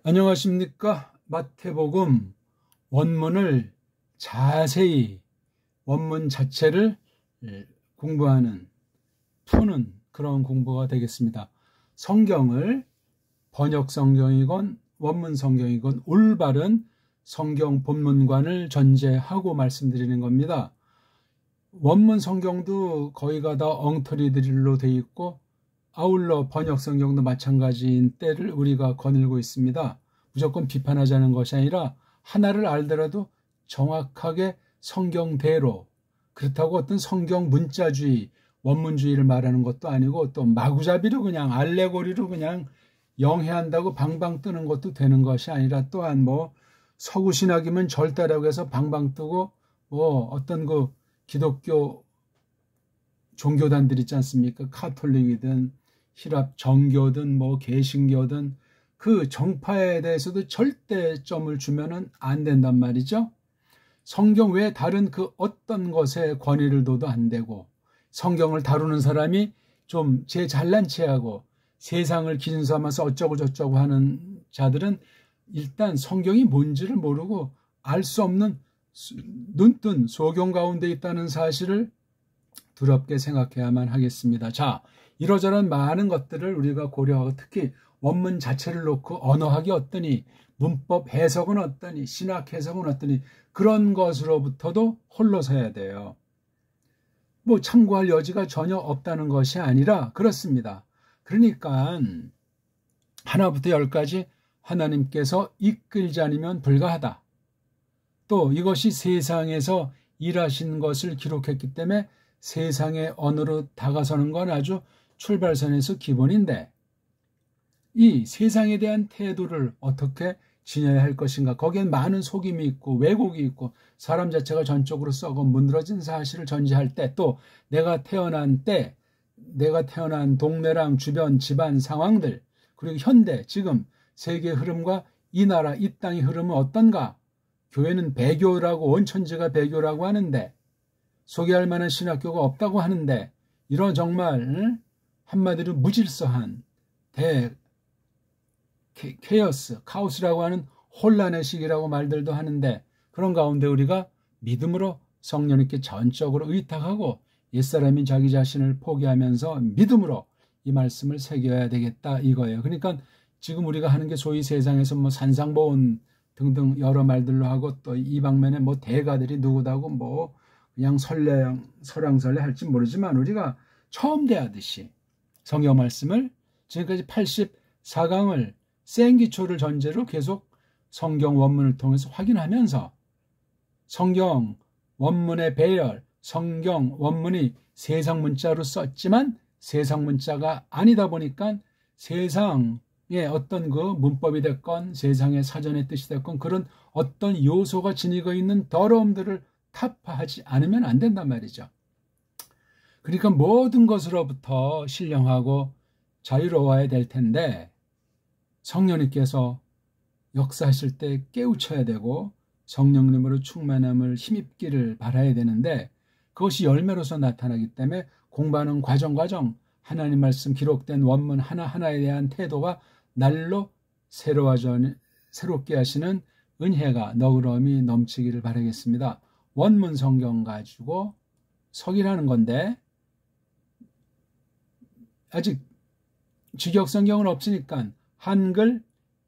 안녕하십니까? 마태복음 원문을 자세히 원문 자체를 공부하는 푸는 그런 공부가 되겠습니다. 성경을 번역 성경이건 원문 성경이건 올바른 성경 본문관을 전제하고 말씀드리는 겁니다. 원문 성경도 거의가 다 엉터리들로 되어 있고 아울러 번역 성경도 마찬가지인 때를 우리가 거닐고 있습니다. 무조건 비판하자는 것이 아니라 하나를 알더라도 정확하게 성경대로, 그렇다고 어떤 성경 문자주의, 원문주의를 말하는 것도 아니고 또 마구잡이로 그냥 알레고리로 그냥 영해한다고 방방 뜨는 것도 되는 것이 아니라, 또한 서구신학이면 절대라고 해서 방방 뜨고 어떤 그 기독교 종교단들 있지 않습니까? 카톨릭이든 히랍 정교든 개신교든 그 정파에 대해서도 절대점을 주면은 안 된단 말이죠. 성경 외에 다른 그 어떤 것에 권위를 둬도 안 되고, 성경을 다루는 사람이 좀 제 잘난 체하고 세상을 기준 삼아서 어쩌고 저쩌고 하는 자들은 일단 성경이 뭔지를 모르고 알 수 없는 눈뜬 소경 가운데 있다는 사실을 두렵게 생각해야만 하겠습니다. 자, 이러저런 많은 것들을 우리가 고려하고, 특히 원문 자체를 놓고 언어학이 어떠니, 문법 해석은 어떠니, 신학 해석은 어떠니, 그런 것으로부터도 홀로 서야 돼요. 참고할 여지가 전혀 없다는 것이 아니라 그렇습니다. 그러니까 하나부터 열까지 하나님께서 이끌지 않으면 불가하다. 또 이것이 세상에서 일하신 것을 기록했기 때문에 세상의 언어로 다가서는 건 아주 출발선에서 기본인데, 이 세상에 대한 태도를 어떻게 지녀야 할 것인가, 거기엔 많은 속임이 있고 왜곡이 있고 사람 자체가 전적으로 썩어 문드러진 사실을 전제할 때, 또 내가 태어난 때, 내가 태어난 동네랑 주변 집안 상황들, 그리고 현대 지금 세계 흐름과 이 나라 이 땅의 흐름은 어떤가. 교회는 배교라고, 원천지가 배교라고 하는데 소개할 만한 신학교가 없다고 하는데, 이런 정말 한마디로 무질서한 케이오스, 카오스라고 하는 혼란의 시기라고 말들도 하는데, 그런 가운데 우리가 믿음으로 성령님께 전적으로 의탁하고 옛사람인 자기 자신을 포기하면서 믿음으로 이 말씀을 새겨야 되겠다 이거예요. 그러니까 지금 우리가 하는 게 소위 세상에서 산상보온 등등 여러 말들로 하고, 또 이 방면에 대가들이 누구다고 그냥 설왕설래 할지 모르지만, 우리가 처음 대하듯이 성경 말씀을 지금까지 84강을 생기초를 전제로 계속 성경 원문을 통해서 확인하면서, 성경 원문의 배열, 성경 원문이 세상 문자로 썼지만 세상 문자가 아니다 보니까 세상의 어떤 그 문법이 됐건 세상의 사전의 뜻이 됐건 그런 어떤 요소가 지니고 있는 더러움들을 타파하지 않으면 안 된단 말이죠. 그러니까 모든 것으로부터 신령하고 자유로워야 될 텐데, 성령님께서 역사하실 때 깨우쳐야 되고 성령님으로 충만함을 힘입기를 바라야 되는데, 그것이 열매로서 나타나기 때문에 공부하는 과정 하나님 말씀 기록된 원문 하나하나에 대한 태도가 날로 새롭게 하시는 은혜가 너그러움이 넘치기를 바라겠습니다. 원문 성경 가지고 석이라는 건데, 아직 직역 성경은 없으니까 한글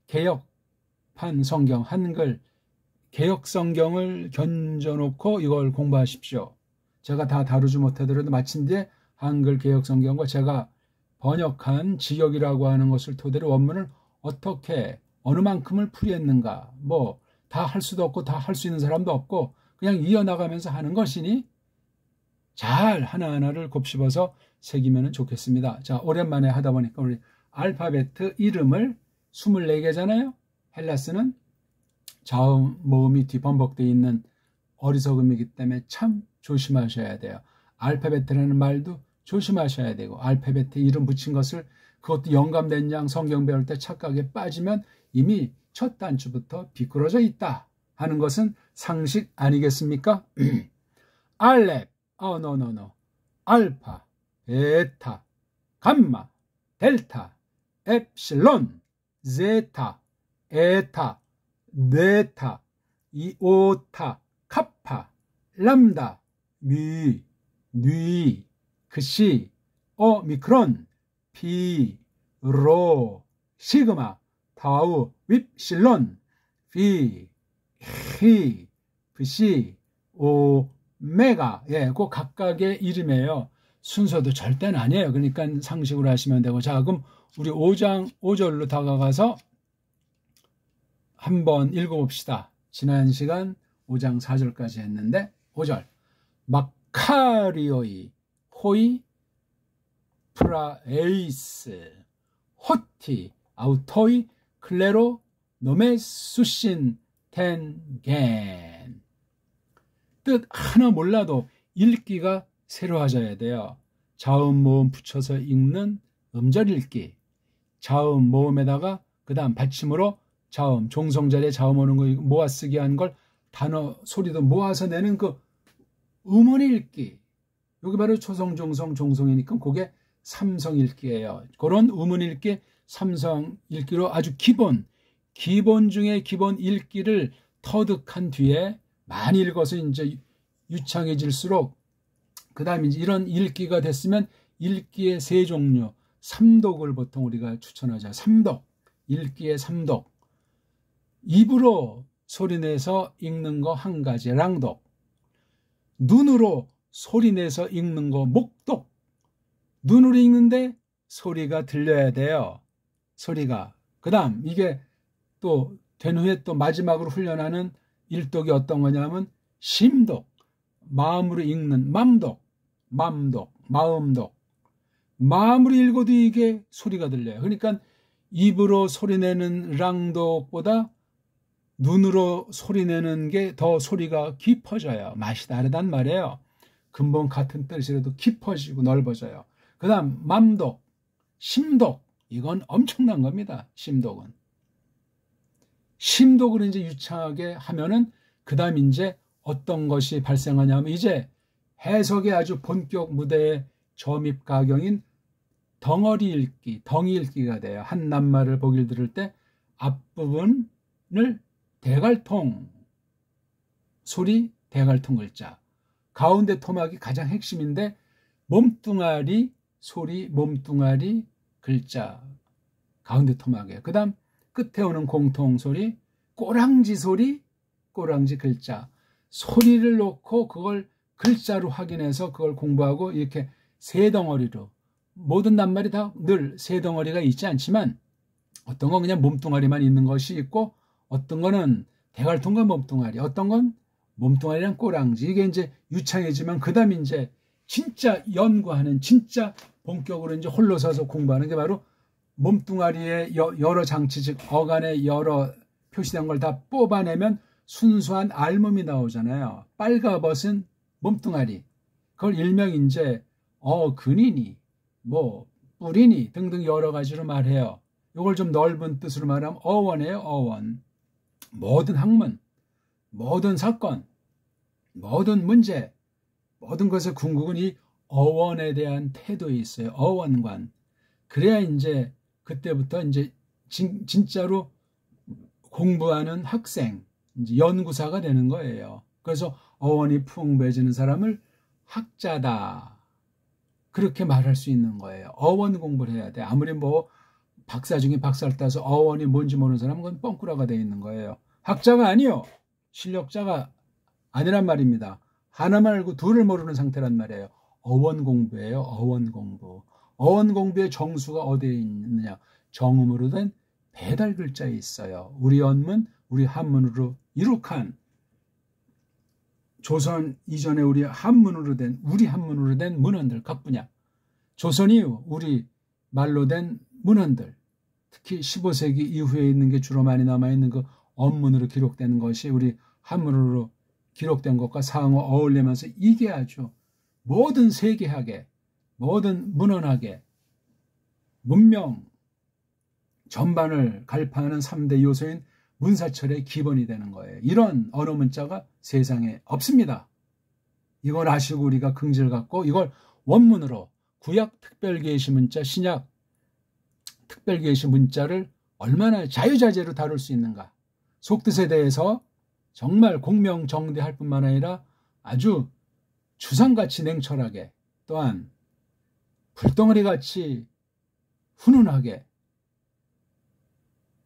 개역판 성경, 한글 개역 성경을 견져놓고 이걸 공부하십시오. 제가 다 다루지 못하더라도 마친 뒤에 한글 개역 성경과 제가 번역한 직역이라고 하는 것을 토대로 원문을 어떻게 어느 만큼을 풀이했는가, 다 할 수도 없고 다 할 수 있는 사람도 없고 그냥 이어나가면서 하는 것이니 잘 하나하나를 곱씹어서 새기면 좋겠습니다. 자, 오랜만에 하다 보니까 우리 알파베트 이름을 24개잖아요. 헬라스는 자음 모음이 뒤범벅되어 있는 어리석음이기 때문에 참 조심하셔야 돼요. 알파베트라는 말도 조심하셔야 되고, 알파베트 이름 붙인 것을 그것도 영감된 양 성경 배울 때 착각에 빠지면 이미 첫 단추부터 비꾸어져 있다 하는 것은 상식 아니겠습니까? 알렙, 노. 알파, 베타, 감마, 델타, 엡실론, 제타, 에타, 네타, 이오타, 카파, 람다, 미, 뉘, 그시, 오미크론, 피, 로, 시그마, 타우, 윕실론, 피, 히, 브시, 오메가. 예, 그 각각의 이름이에요. 순서도 절대는 아니에요. 그러니까 상식으로 하시면 되고. 자, 그럼 우리 5장 5절로 다가가서 한번 읽어봅시다. 지난 시간 5장 4절까지 했는데 5절 마카리오이 호이 프라에이스 호티 아우토이 클레로 노메수신 텐겐. 뜻 하나 몰라도 읽기가 새로워져야 돼요. 자음 모음 붙여서 읽는 음절 읽기, 자음 모음에다가 그 다음 받침으로 자음, 종성자리에 자음 오는 거 모아쓰기 한 걸 단어 소리도 모아서 내는 그 음원 읽기. 여기 바로 초성, 종성, 종성이니까 그게 삼성 읽기예요. 그런 음원 읽기, 삼성 읽기로 아주 기본 중에 기본 읽기를 터득한 뒤에 많이 읽어서 이제 유창해질수록 그 다음에 이런 읽기가 됐으면 읽기의 세 종류, 삼독을 보통 우리가 추천하죠. 삼독, 읽기의 삼독. 입으로 소리내서 읽는 거 한 가지, 랑독. 눈으로 소리내서 읽는 거, 목독. 눈으로 읽는데 소리가 들려야 돼요. 소리가. 그 다음 이게 또 된 후에 또 마지막으로 훈련하는 일독이 어떤 거냐면 심독. 마음으로 읽는 맘독, 마음독. 마음으로 읽어도 이게 소리가 들려요. 그러니까 입으로 소리내는 랑독보다 눈으로 소리내는 게 더 소리가 깊어져요. 맛이 다르단 말이에요. 근본 같은 뜻이라도 깊어지고 넓어져요. 그 다음 맘독, 심독. 이건 엄청난 겁니다. 심독을 이제 유창하게 하면은 그 다음 이제 어떤 것이 발생하냐면 이제 해석의 아주 본격 무대의 점입가경인 덩어리 읽기, 덩이 읽기가 돼요. 한 낱말을 보기를 들을 때 앞부분을 대갈통 소리, 대갈통 글자. 가운데 토막이 가장 핵심인데 몸뚱아리 소리, 몸뚱아리 글자. 가운데 토막이에요. 그 다음 끝에 오는 공통 소리, 꼬랑지 소리, 꼬랑지 글자. 소리를 놓고 그걸 글자로 확인해서 그걸 공부하고 이렇게 세 덩어리로, 모든 낱말이 다 늘 세 덩어리가 있지 않지만 어떤 건 그냥 몸뚱아리만 있는 것이 있고 어떤 거는 대갈통과 몸뚱아리, 어떤 건 몸뚱아리랑 꼬랑지. 이게 이제 유창해지면 그 다음 이제 진짜 연구하는, 진짜 본격으로 이제 홀로 서서 공부하는 게 바로 몸뚱아리의 여러 장치, 즉 어간의 여러 표시된 걸 다 뽑아내면 순수한 알몸이 나오잖아요. 빨가벗은 몸뚱아리. 그걸 일명 이제 근이니, 뭐 뿌리니 등등 여러 가지로 말해요. 이걸 좀 넓은 뜻으로 말하면 어원이에요. 어원. 모든 학문, 모든 사건, 모든 문제, 모든 것의 궁극은 이 어원에 대한 태도에 있어요. 어원관. 그래야 이제 그때부터 이제 진짜로 공부하는 학생, 이제 연구사가 되는 거예요. 그래서 어원이 풍부해지는 사람을 학자다. 그렇게 말할 수 있는 거예요. 어원 공부를 해야 돼. 아무리 뭐 박사 중에 박사를 따서 어원이 뭔지 모르는 사람은 그건 뻥꾸라가 되어 있는 거예요. 학자가 아니요. 실력자가 아니란 말입니다. 하나만 알고 둘을 모르는 상태란 말이에요. 어원 공부예요. 어원 공부. 어원 공부의 정수가 어디에 있느냐. 정음으로 된 배달 글자에 있어요. 우리 언문, 우리 한문으로 이룩한 조선 이전에 우리 한문으로 된 문헌들 각 분야. 조선 이후 우리 말로 된 문헌들, 특히 15세기 이후에 있는 게 주로 많이 남아있는 그 언문으로 기록된 것이 우리 한문으로 기록된 것과 상호 어울리면서 이게 아주 모든 세계학의, 모든 문헌학의 문명 전반을 갈파하는 3대 요소인 문사철의 기본이 되는 거예요. 이런 언어 문자가 세상에 없습니다. 이걸 아시고 우리가 긍지를 갖고 이걸 원문으로 구약 특별계시 문자, 신약 특별계시 문자를 얼마나 자유자재로 다룰 수 있는가. 속뜻에 대해서 정말 공명정대할 뿐만 아니라 아주 주상같이 냉철하게, 또한 불덩어리같이 훈훈하게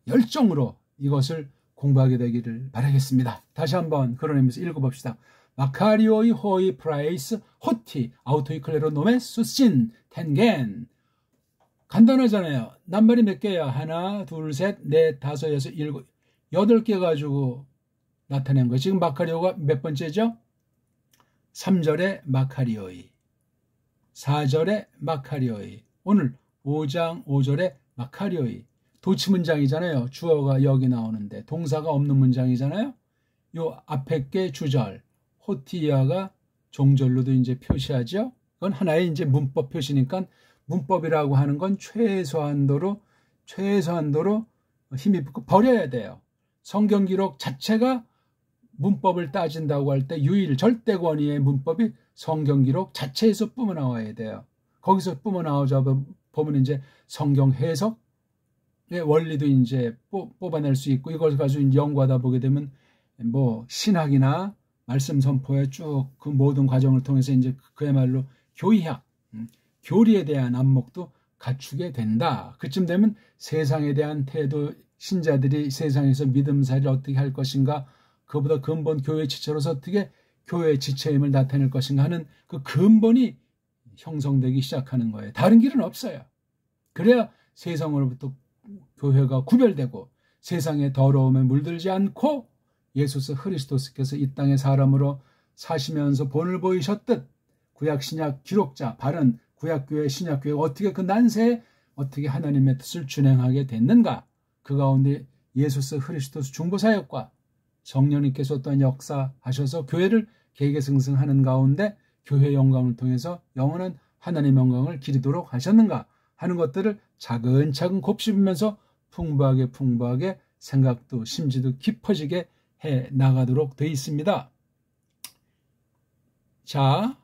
열정으로 이것을 공부하게 되기를 바라겠습니다. 다시 한번 그런 의미에서 읽어봅시다. 마카리오이 호이 프라이스 호티 아우토이클레로 노메 수신 텐겐. 간단하잖아요. 낱말이 몇 개야? 하나, 둘, 셋, 넷, 다섯, 여섯, 일곱, 8개 가지고 나타낸 거예요. 지금 마카리오가 몇 번째죠? 3절에 마카리오이, 4절에 마카리오이, 오늘 5장 5절에 마카리오이. 도치 문장이잖아요. 주어가 여기 나오는데 동사가 없는 문장이잖아요. 요 앞에 게 주절, 호티아가 종절로도 이제 표시하죠. 그건 하나의 이제 문법 표시니까 문법이라고 하는 건 최소한도로 힘이 붙고 버려야 돼요. 성경 기록 자체가 문법을 따진다고 할 때 유일 절대 권위의 문법이 성경 기록 자체에서 뿜어나와야 돼요. 거기서 뿜어나오자 보면 이제 성경 해석의 원리도 이제 뽑아낼 수 있고, 이걸 가지고 이제 연구하다 보게 되면 뭐 신학이나 말씀 선포에 쭉 그 모든 과정을 통해서 이제 그야말로 교리학, 교리에 대한 안목도 갖추게 된다. 그쯤 되면 세상에 대한 태도, 신자들이 세상에서 믿음살이를 어떻게 할 것인가, 그보다 근본 교회 지체로서 어떻게 교회의 지체임을 나타낼 것인가 하는 그 근본이 형성되기 시작하는 거예요. 다른 길은 없어요. 그래야 세상으로부터 교회가 구별되고 세상의 더러움에 물들지 않고 예수 그리스도께서 이 땅의 사람으로 사시면서 본을 보이셨듯 구약 신약 기록자 바른 구약교회 신약교회 어떻게 그 난세에 어떻게 하나님의 뜻을 준행하게 됐는가, 그 가운데 예수 그리스도 중보사역과 성령님께서 또한 역사하셔서 교회를 계계승승하는 가운데 교회의 영광을 통해서 영원한 하나님의 영광을 기리도록 하셨는가 하는 것들을 차근차근 곱씹으면서 풍부하게 생각도 심지도 깊어지게 해 나가도록 되어 있습니다. 자,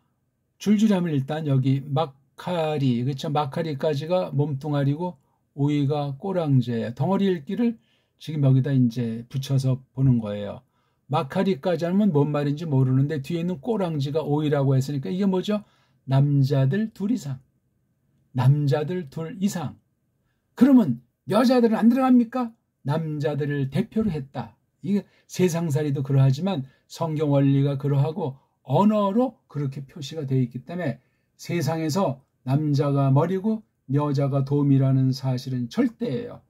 줄줄이 하면 일단 여기 마카리, 그렇죠? 마카리까지가 몸뚱아리고 오이가 꼬랑지예요. 덩어리 읽기를 지금 여기다 이제 붙여서 보는 거예요. 마카리까지 하면 뭔 말인지 모르는데 뒤에 있는 꼬랑지가 오이라고 했으니까 이게 뭐죠? 남자들 둘 이상. 남자들 둘 이상. 그러면 여자들은 안 들어갑니까? 남자들을 대표로 했다. 이게 세상살이도 그러하지만 성경 원리가 그러하고 언어로 그렇게 표시가 되어 있기 때문에 세상에서 남자가 머리고 여자가 돔이라는 사실은 절대예요.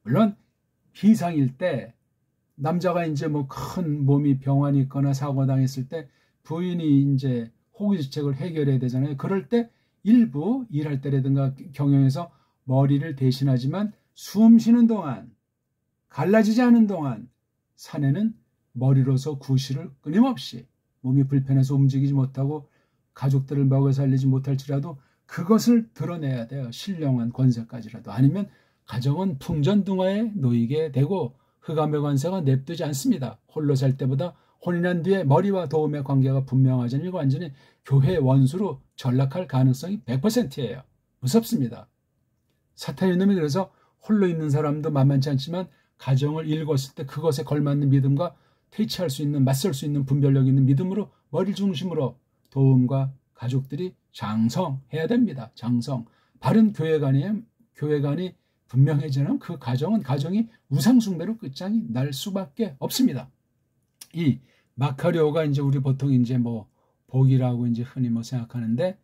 물론 비상일 때 남자가 이제 뭐 큰 몸이 병환이 있거나 사고 당했을 때 부인이 이제 호기지책을 해결해야 되잖아요. 그럴 때 일부 일할 때라든가 경영에서 머리를 대신하지만 숨 쉬는 동안, 갈라지지 않은 동안 사내는 머리로서 구실을 끊임없이 몸이 불편해서 움직이지 못하고 가족들을 먹여 살리지 못할지라도 그것을 드러내야 돼요. 신령한 권세까지라도. 아니면 가정은 풍전등화에 놓이게 되고 흑암의 관세가 냅두지 않습니다. 홀로 살 때보다 혼인한 뒤에 머리와 도움의 관계가 분명하자니 이거 완전히 교회 원수로 전락할 가능성이 100%예요. 무섭습니다. 사탄의 놈이 그래서 홀로 있는 사람도 만만치 않지만 가정을 일궜을 때 그것에 걸맞는 믿음과 퇴치할 수 있는, 맞설 수 있는 분별력 있는 믿음으로 머리를 중심으로 도움과 가족들이 장성해야 됩니다. 장성. 바른 교회관이 분명해지는 그 가정이 우상숭배로 끝장이 날 수밖에 없습니다. 이 마카리오가 이제 우리 보통 이제 뭐 복이라고 이제 흔히 뭐 생각하는데,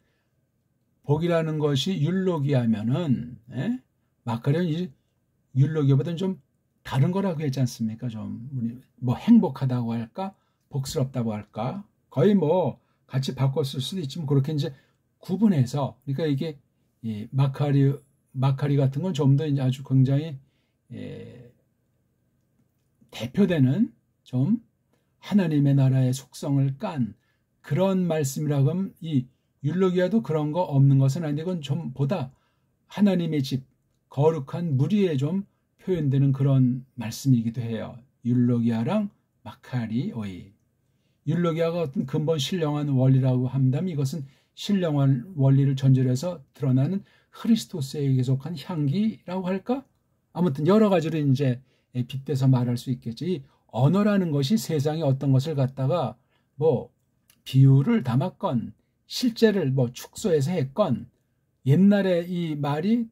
복이라는 것이 율로기하면은, 마카리오는 율로기보다는 좀 다른 거라고 했지 않습니까? 좀 뭐 행복하다고 할까, 복스럽다고 할까, 거의 뭐 같이 바꿨을 수도 있지만 그렇게 이제 구분해서, 그러니까 이게 이 마카리 같은 건 좀 더 이제 아주 굉장히 대표되는 좀 하나님의 나라의 속성을 깐 그런 말씀이라고 하면 이 율로기아도 그런 거 없는 것은 아닌데 이건 좀 보다 하나님의 집, 거룩한 무리에 좀 표현되는 그런 말씀이기도 해요. 율로기아랑 마카리오이. 율로기아가 어떤 근본 신령한 원리라고 한다면 이것은 신령한 원리를 전제로 해서 드러나는 크리스토스에게 속한 향기라고 할까? 아무튼 여러 가지로 이제 빗대서 말할 수 있겠죠. 이 언어라는 것이 세상에 어떤 것을 갖다가 뭐 비유를 담았건 실제를 뭐 축소해서 했건 옛날에 이 말이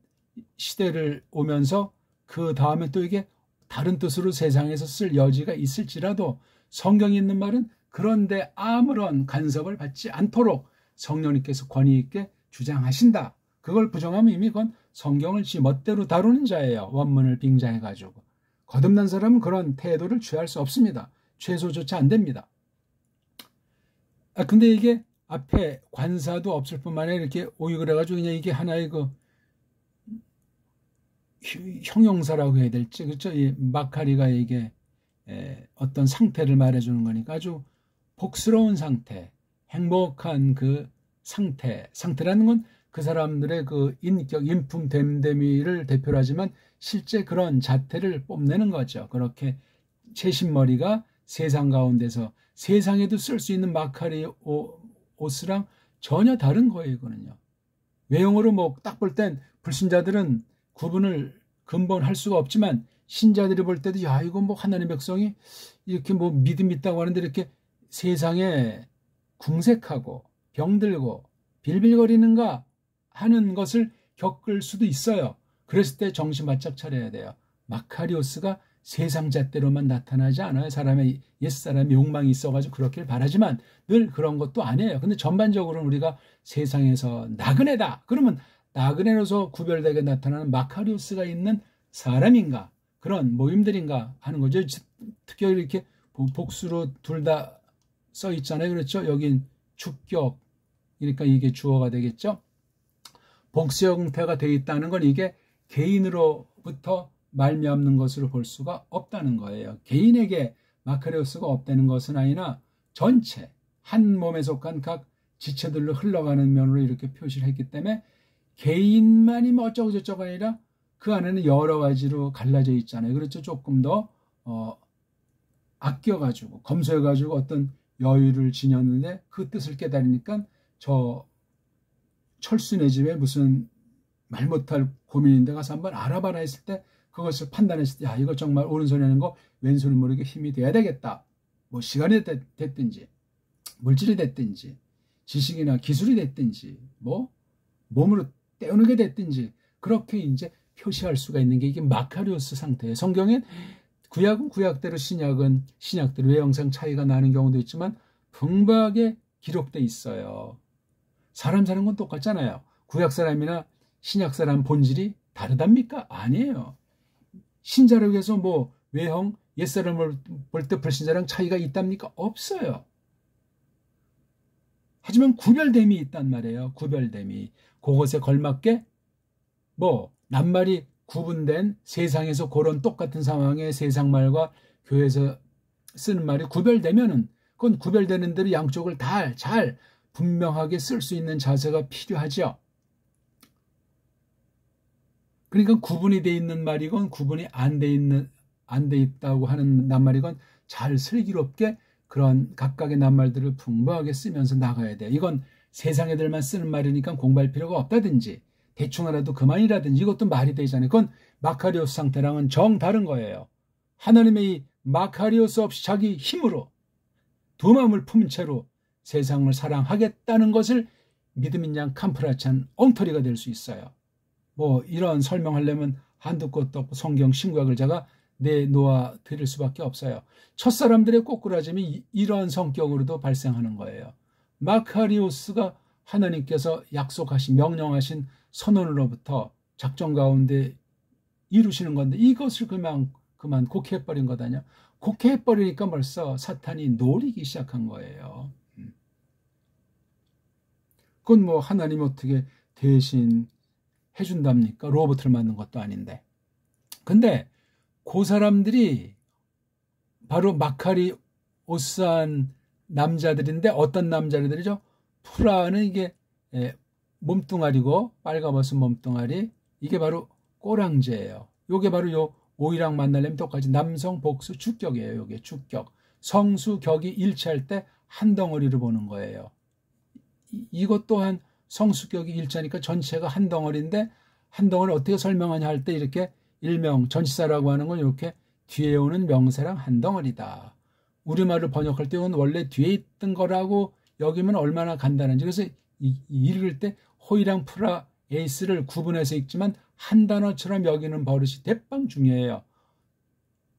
시대를 오면서 그 다음에 또 이게 다른 뜻으로 세상에서 쓸 여지가 있을지라도 성경에 있는 말은 그런데 아무런 간섭을 받지 않도록 성령님께서 권위 있게 주장하신다. 그걸 부정하면 이미 그건 성경을 지 멋대로 다루는 자예요. 원문을 빙자해가지고. 거듭난 사람은 그런 태도를 취할 수 없습니다. 최소조차 안 됩니다. 근데 이게 앞에 관사도 없을 뿐만 아니라 이렇게 오익을 해가지고 그냥 이게 하나의 그 형용사라고 해야 될지, 그렇죠? 이 마카리가 이게 어떤 상태를 말해주는 거니까 아주 복스러운 상태, 행복한 그 상태라는 건 그 사람들의 그 인격, 인품, 됨됨이를 대표로 하지만 실제 그런 자태를 뽐내는 거죠. 그렇게 채신머리가 세상 가운데서 세상에도 쓸 수 있는 마카리 옷이랑 전혀 다른 거예요, 이거는요. 외형으로 뭐 딱 볼 땐 불신자들은 구분을 근본할 수가 없지만 신자들이 볼 때도 야, 이거 뭐 하나님의 백성이 이렇게 뭐 믿음 있다고 하는데 이렇게 세상에 궁색하고 병들고 빌빌거리는가 하는 것을 겪을 수도 있어요. 그랬을 때 정신 바짝 차려야 돼요. 마카리오스가 세상 잣대로만 나타나지 않아요. 옛사람의 욕망이 있어가지고 그렇길 바라지만 늘 그런 것도 아니에요. 근데 전반적으로는 우리가 세상에서 나그네다. 그러면 나그네로서 구별되게 나타나는 마카리오스가 있는 사람인가? 그런 모임들인가 하는 거죠. 특히 이렇게 복수로 둘 다 써 있잖아요. 그렇죠? 여긴 주격. 그러니까 이게 주어가 되겠죠. 복수 형태가 되어 있다는 건 이게 개인으로부터 말미암는 것으로 볼 수가 없다는 거예요. 개인에게 마카리오스가 없다는 것은 아니나 전체 한 몸에 속한 각 지체들로 흘러가는 면으로 이렇게 표시를 했기 때문에 개인만이 뭐 어쩌고 저쩌고 아니라 그 안에는 여러 가지로 갈라져 있잖아요. 그렇죠? 조금 더 아껴가지고 검소해가지고 어떤 여유를 지녔는데 그 뜻을 깨달으니까 저 철수네 집에 무슨 말 못할 고민인데 가서 한번 알아봐라 했을 때 그것을 판단했을 때 야, 이거 정말 오른손에 하는 거 왼손을 모르게 힘이 돼야 되겠다. 뭐 시간이 됐든지 물질이 됐든지 지식이나 기술이 됐든지 뭐 몸으로 때우는 게 됐든지 그렇게 이제 표시할 수가 있는 게 이게 마카리오스 상태예요. 성경엔 구약은 구약대로 신약은 신약대로 외형상 차이가 나는 경우도 있지만 풍부하게 기록돼 있어요. 사람 사는 건 똑같잖아요. 구약 사람이나 신약 사람 본질이 다르답니까? 아니에요. 신자라고 해서 뭐 외형, 옛사람을 볼 때 불신자랑 차이가 있답니까? 없어요. 하지만 구별됨이 있단 말이에요. 구별됨이. 그것에 걸맞게 뭐 낱말이 구분된 세상에서 그런 똑같은 상황에 세상 말과 교회에서 쓰는 말이 구별되면은 그건 구별되는 대로 양쪽을 다 잘 분명하게 쓸 수 있는 자세가 필요하죠. 그러니까 구분이 돼 있는 말이건 구분이 안 돼 있다고 하는 낱말이건 잘 슬기롭게 그런 각각의 낱말들을 풍부하게 쓰면서 나가야 돼요. 이건 세상 애들만 쓰는 말이니까 공부할 필요가 없다든지 대충 알아도 그만이라든지 이것도 말이 되잖아요. 그건 마카리오스 상태랑은 정 다른 거예요. 하나님의 이 마카리오스 없이 자기 힘으로 두 마음을 품은 채로 세상을 사랑하겠다는 것을 믿음인 양 캄프라찬 엉터리가 될 수 있어요. 뭐 이런 설명하려면 한두 곳도 없고 성경 신구약을 제가 내놓아 드릴 수밖에 없어요. 첫사람들의 꼬꾸라짐이 이러한 성격으로도 발생하는 거예요. 마카리오스가 하나님께서 약속하신 명령하신 선언으로부터 작전 가운데 이루시는 건데 이것을 그만 곡해버린 거다냐. 곡해버리니까 벌써 사탄이 노리기 시작한 거예요. 그건 뭐 하나님 어떻게 대신 해준답니까? 로봇을 만든 것도 아닌데. 근데 그 사람들이 바로 마카리오스한 남자들인데 어떤 남자들이죠? 프라는 이게 몸뚱아리고 빨가벗은 몸뚱아리 이게 바로 꼬랑지예요. 이게 바로 요 오이랑 만나려면 똑같이 남성 복수 주격이에요. 이게 주격. 성수 격이 일치할 때 한 덩어리로 보는 거예요. 이것 또한 성수격이 일자니까 전체가 한 덩어리인데 한 덩어리 어떻게 설명하냐 할 때 이렇게 일명 전치사라고 하는 건 이렇게 뒤에 오는 명사랑 한 덩어리다. 우리말을 번역할 때 이건 원래 뒤에 있던 거라고 여기면 얼마나 간단한지. 그래서 읽을 때 호이랑 프라 에이스를 구분해서 읽지만 한 단어처럼 여기는 버릇이 대빵 중요해요.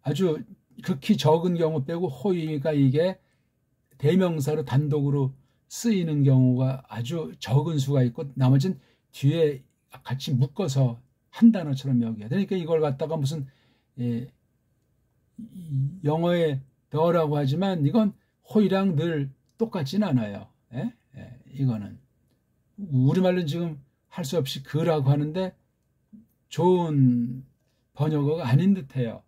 아주 극히 적은 경우 빼고 호이가 이게 대명사로 단독으로 쓰이는 경우가 아주 적은 수가 있고 나머지는 뒤에 같이 묶어서 한 단어처럼 여겨야 되니까 이걸 갖다가 무슨 영어에 더라고 하지만 이건 호이랑 늘 똑같지는 않아요. 이거는 우리말로는 지금 할 수 없이 그라고 하는데 좋은 번역어가 아닌 듯해요.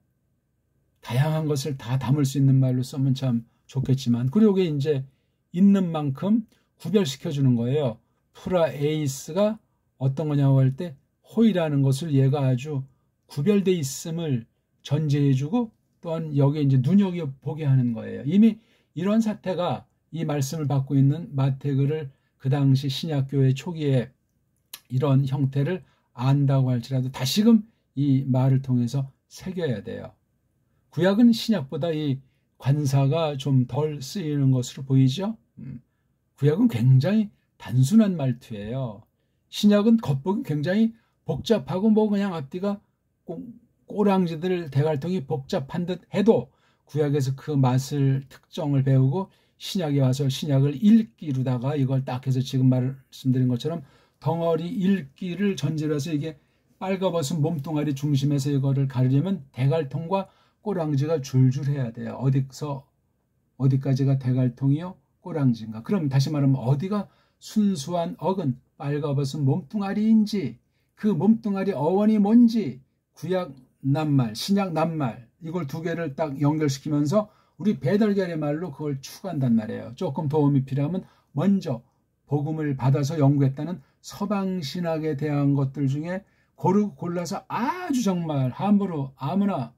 다양한 것을 다 담을 수 있는 말로 쓰면 참 좋겠지만, 그리고 이게 이제 있는 만큼 구별시켜 주는 거예요. 프라 에이스가 어떤 거냐고 할 때 호이라는 것을 얘가 아주 구별돼 있음을 전제해 주고 또한 여기에 이제 눈여겨보게 하는 거예요. 이미 이런 사태가 이 말씀을 받고 있는 마태글을 그 당시 신약교회 초기에 이런 형태를 안다고 할지라도 다시금 이 말을 통해서 새겨야 돼요. 구약은 신약보다 이 관사가 좀 덜 쓰이는 것으로 보이죠. 구약은 굉장히 단순한 말투예요. 신약은 겉보기 굉장히 복잡하고 뭐 그냥 앞뒤가 꼬랑지들 대갈통이 복잡한 듯 해도 구약에서 그 맛을 특정을 배우고 신약에 와서 신약을 읽기로다가 이걸 딱 해서 지금 말씀드린 것처럼 덩어리 읽기를 전제로 해서 이게 빨가벗은 몸뚱아리 중심에서 이거를 가르려면 대갈통과 꼬랑지가 줄줄 해야 돼요. 어디서 어디까지가 대갈통이요? 꼬랑지인가? 그럼 다시 말하면 어디가 순수한 어근, 빨가벗은 몸뚱아리인지 그 몸뚱아리 어원이 뭔지 구약 낱말, 신약 낱말 이걸 두 개를 딱 연결시키면서 우리 배달결의 말로 그걸 추구한단 말이에요. 조금 도움이 필요하면 먼저 복음을 받아서 연구했다는 서방신학에 대한 것들 중에 골라서 아주 정말 함부로 아무나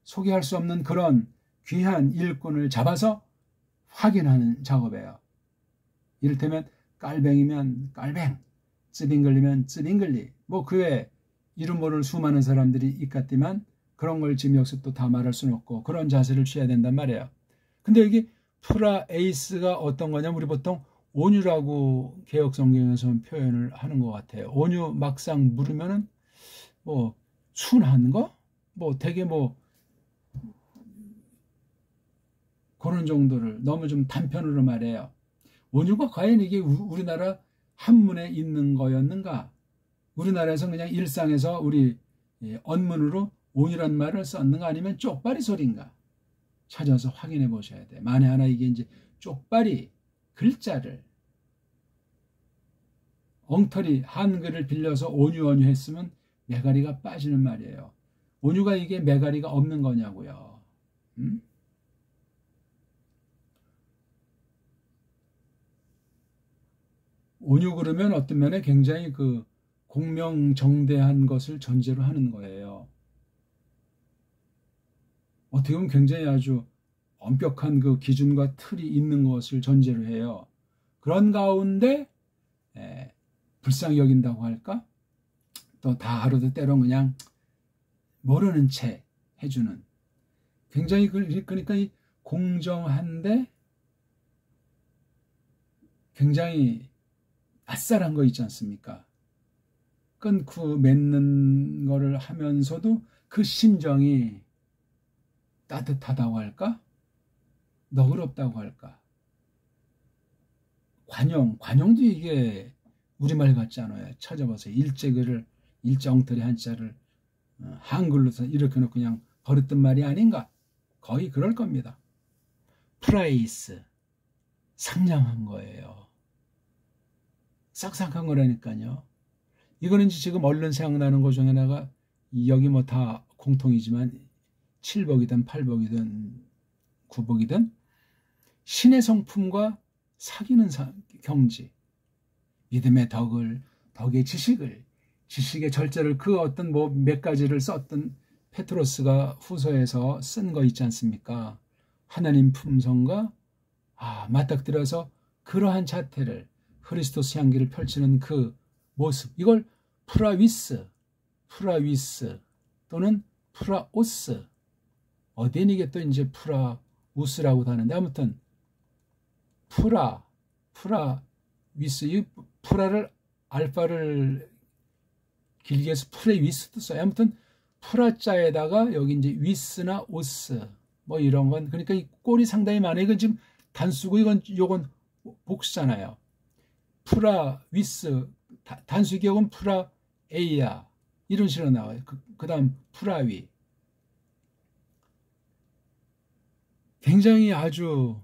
소개할 수 없는 그런 귀한 일꾼을 잡아서 확인하는 작업이에요. 이를테면 깔뱅이면 깔뱅, 쯔빙글리면 쯔빙글리, 뭐 그 외에 이름 모를 수많은 사람들이 있겠지만 그런 걸 지금 여기서 또 다 말할 수는 없고 그런 자세를 취해야 된단 말이에요. 근데 여기 프라 에이스가 어떤 거냐면 우리 보통 온유라고 개혁성경에서 표현을 하는 것 같아요. 온유 막상 물으면은 뭐 순한 거? 뭐 되게 뭐 그런 정도를 너무 좀 단편으로 말해요. 온유가 과연 이게 우리나라 한문에 있는 거였는가? 우리나라에서 그냥 일상에서 우리 언문으로 온유란 말을 썼는가 아니면 쪽발이 소리인가? 찾아서 확인해 보셔야 돼. 만에 하나 이게 이제 쪽발이 글자를 엉터리 한글을 빌려서 온유 했으면 매가리가 빠지는 말이에요. 온유가 이게 매가리가 없는 거냐고요. 온유 그러면 어떤 면에 굉장히 그 공명정대한 것을 전제로 하는 거예요. 어떻게 보면 굉장히 아주 엄격한 그 기준과 틀이 있는 것을 전제로 해요. 그런 가운데 불쌍히 여긴다고 할까? 또 다 하루도 때로 그냥 모르는 채 해주는 굉장히 그러니까 이 공정한데 굉장히 아싸란 거 있지 않습니까? 끊고 맺는 거를 하면서도 그 심정이 따뜻하다고 할까? 너그럽다고 할까? 관용도 이게 우리말 같지 않아요. 찾아보세요. 일제 엉터리 한자를 한글로 이렇게 놓고 그냥 버렸던 말이 아닌가? 거의 그럴 겁니다. 프라이스, 상냥한 거예요. 싹싹한 거라니까요. 이거는 지금 얼른 생각나는 것 중에 하나가 여기 뭐 다 공통이지만 7복이든 8복이든 9복이든 신의 성품과 사귀는 경지, 믿음의 덕의 지식의 절제를 그 어떤 뭐 몇 가지를 썼던 페트로스가 후서에서 쓴 거 있지 않습니까? 하나님 품성과 맞닥뜨려서 그러한 자태를 크리스토스 향기를 펼치는 그 모습, 이걸 프라위스 또는 프라오스. 어디는 이게 또 이제 프라우스라고도 하는데, 아무튼 프라위스, 이 프라를 알파를 길게 해서 프레위스도 써요. 아무튼 프라자에다가 여기 이제 위스나 오스 뭐 이런 건, 그러니까 이 꼴이 상당히 많아요. 이건 지금 단수고 요건 복수잖아요. 프라위스, 단수 기억은 프라에이야 이런 식으로 나와요. 그 다음 프라위. 굉장히 아주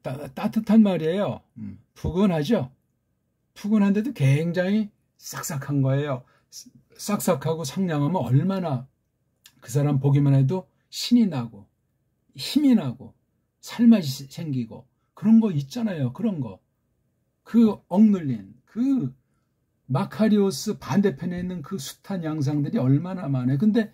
따뜻한 말이에요. 푸근하죠. 푸근한데도 굉장히 싹싹한 거예요. 싹싹하고 상냥하면 얼마나 그 사람 보기만 해도 신이 나고 힘이 나고 살맛이 생기고 그런 거 있잖아요. 그런 거. 그 억눌린 그 마카리오스 반대편에 있는 그 숱한 양상들이 얼마나 많아요. 근데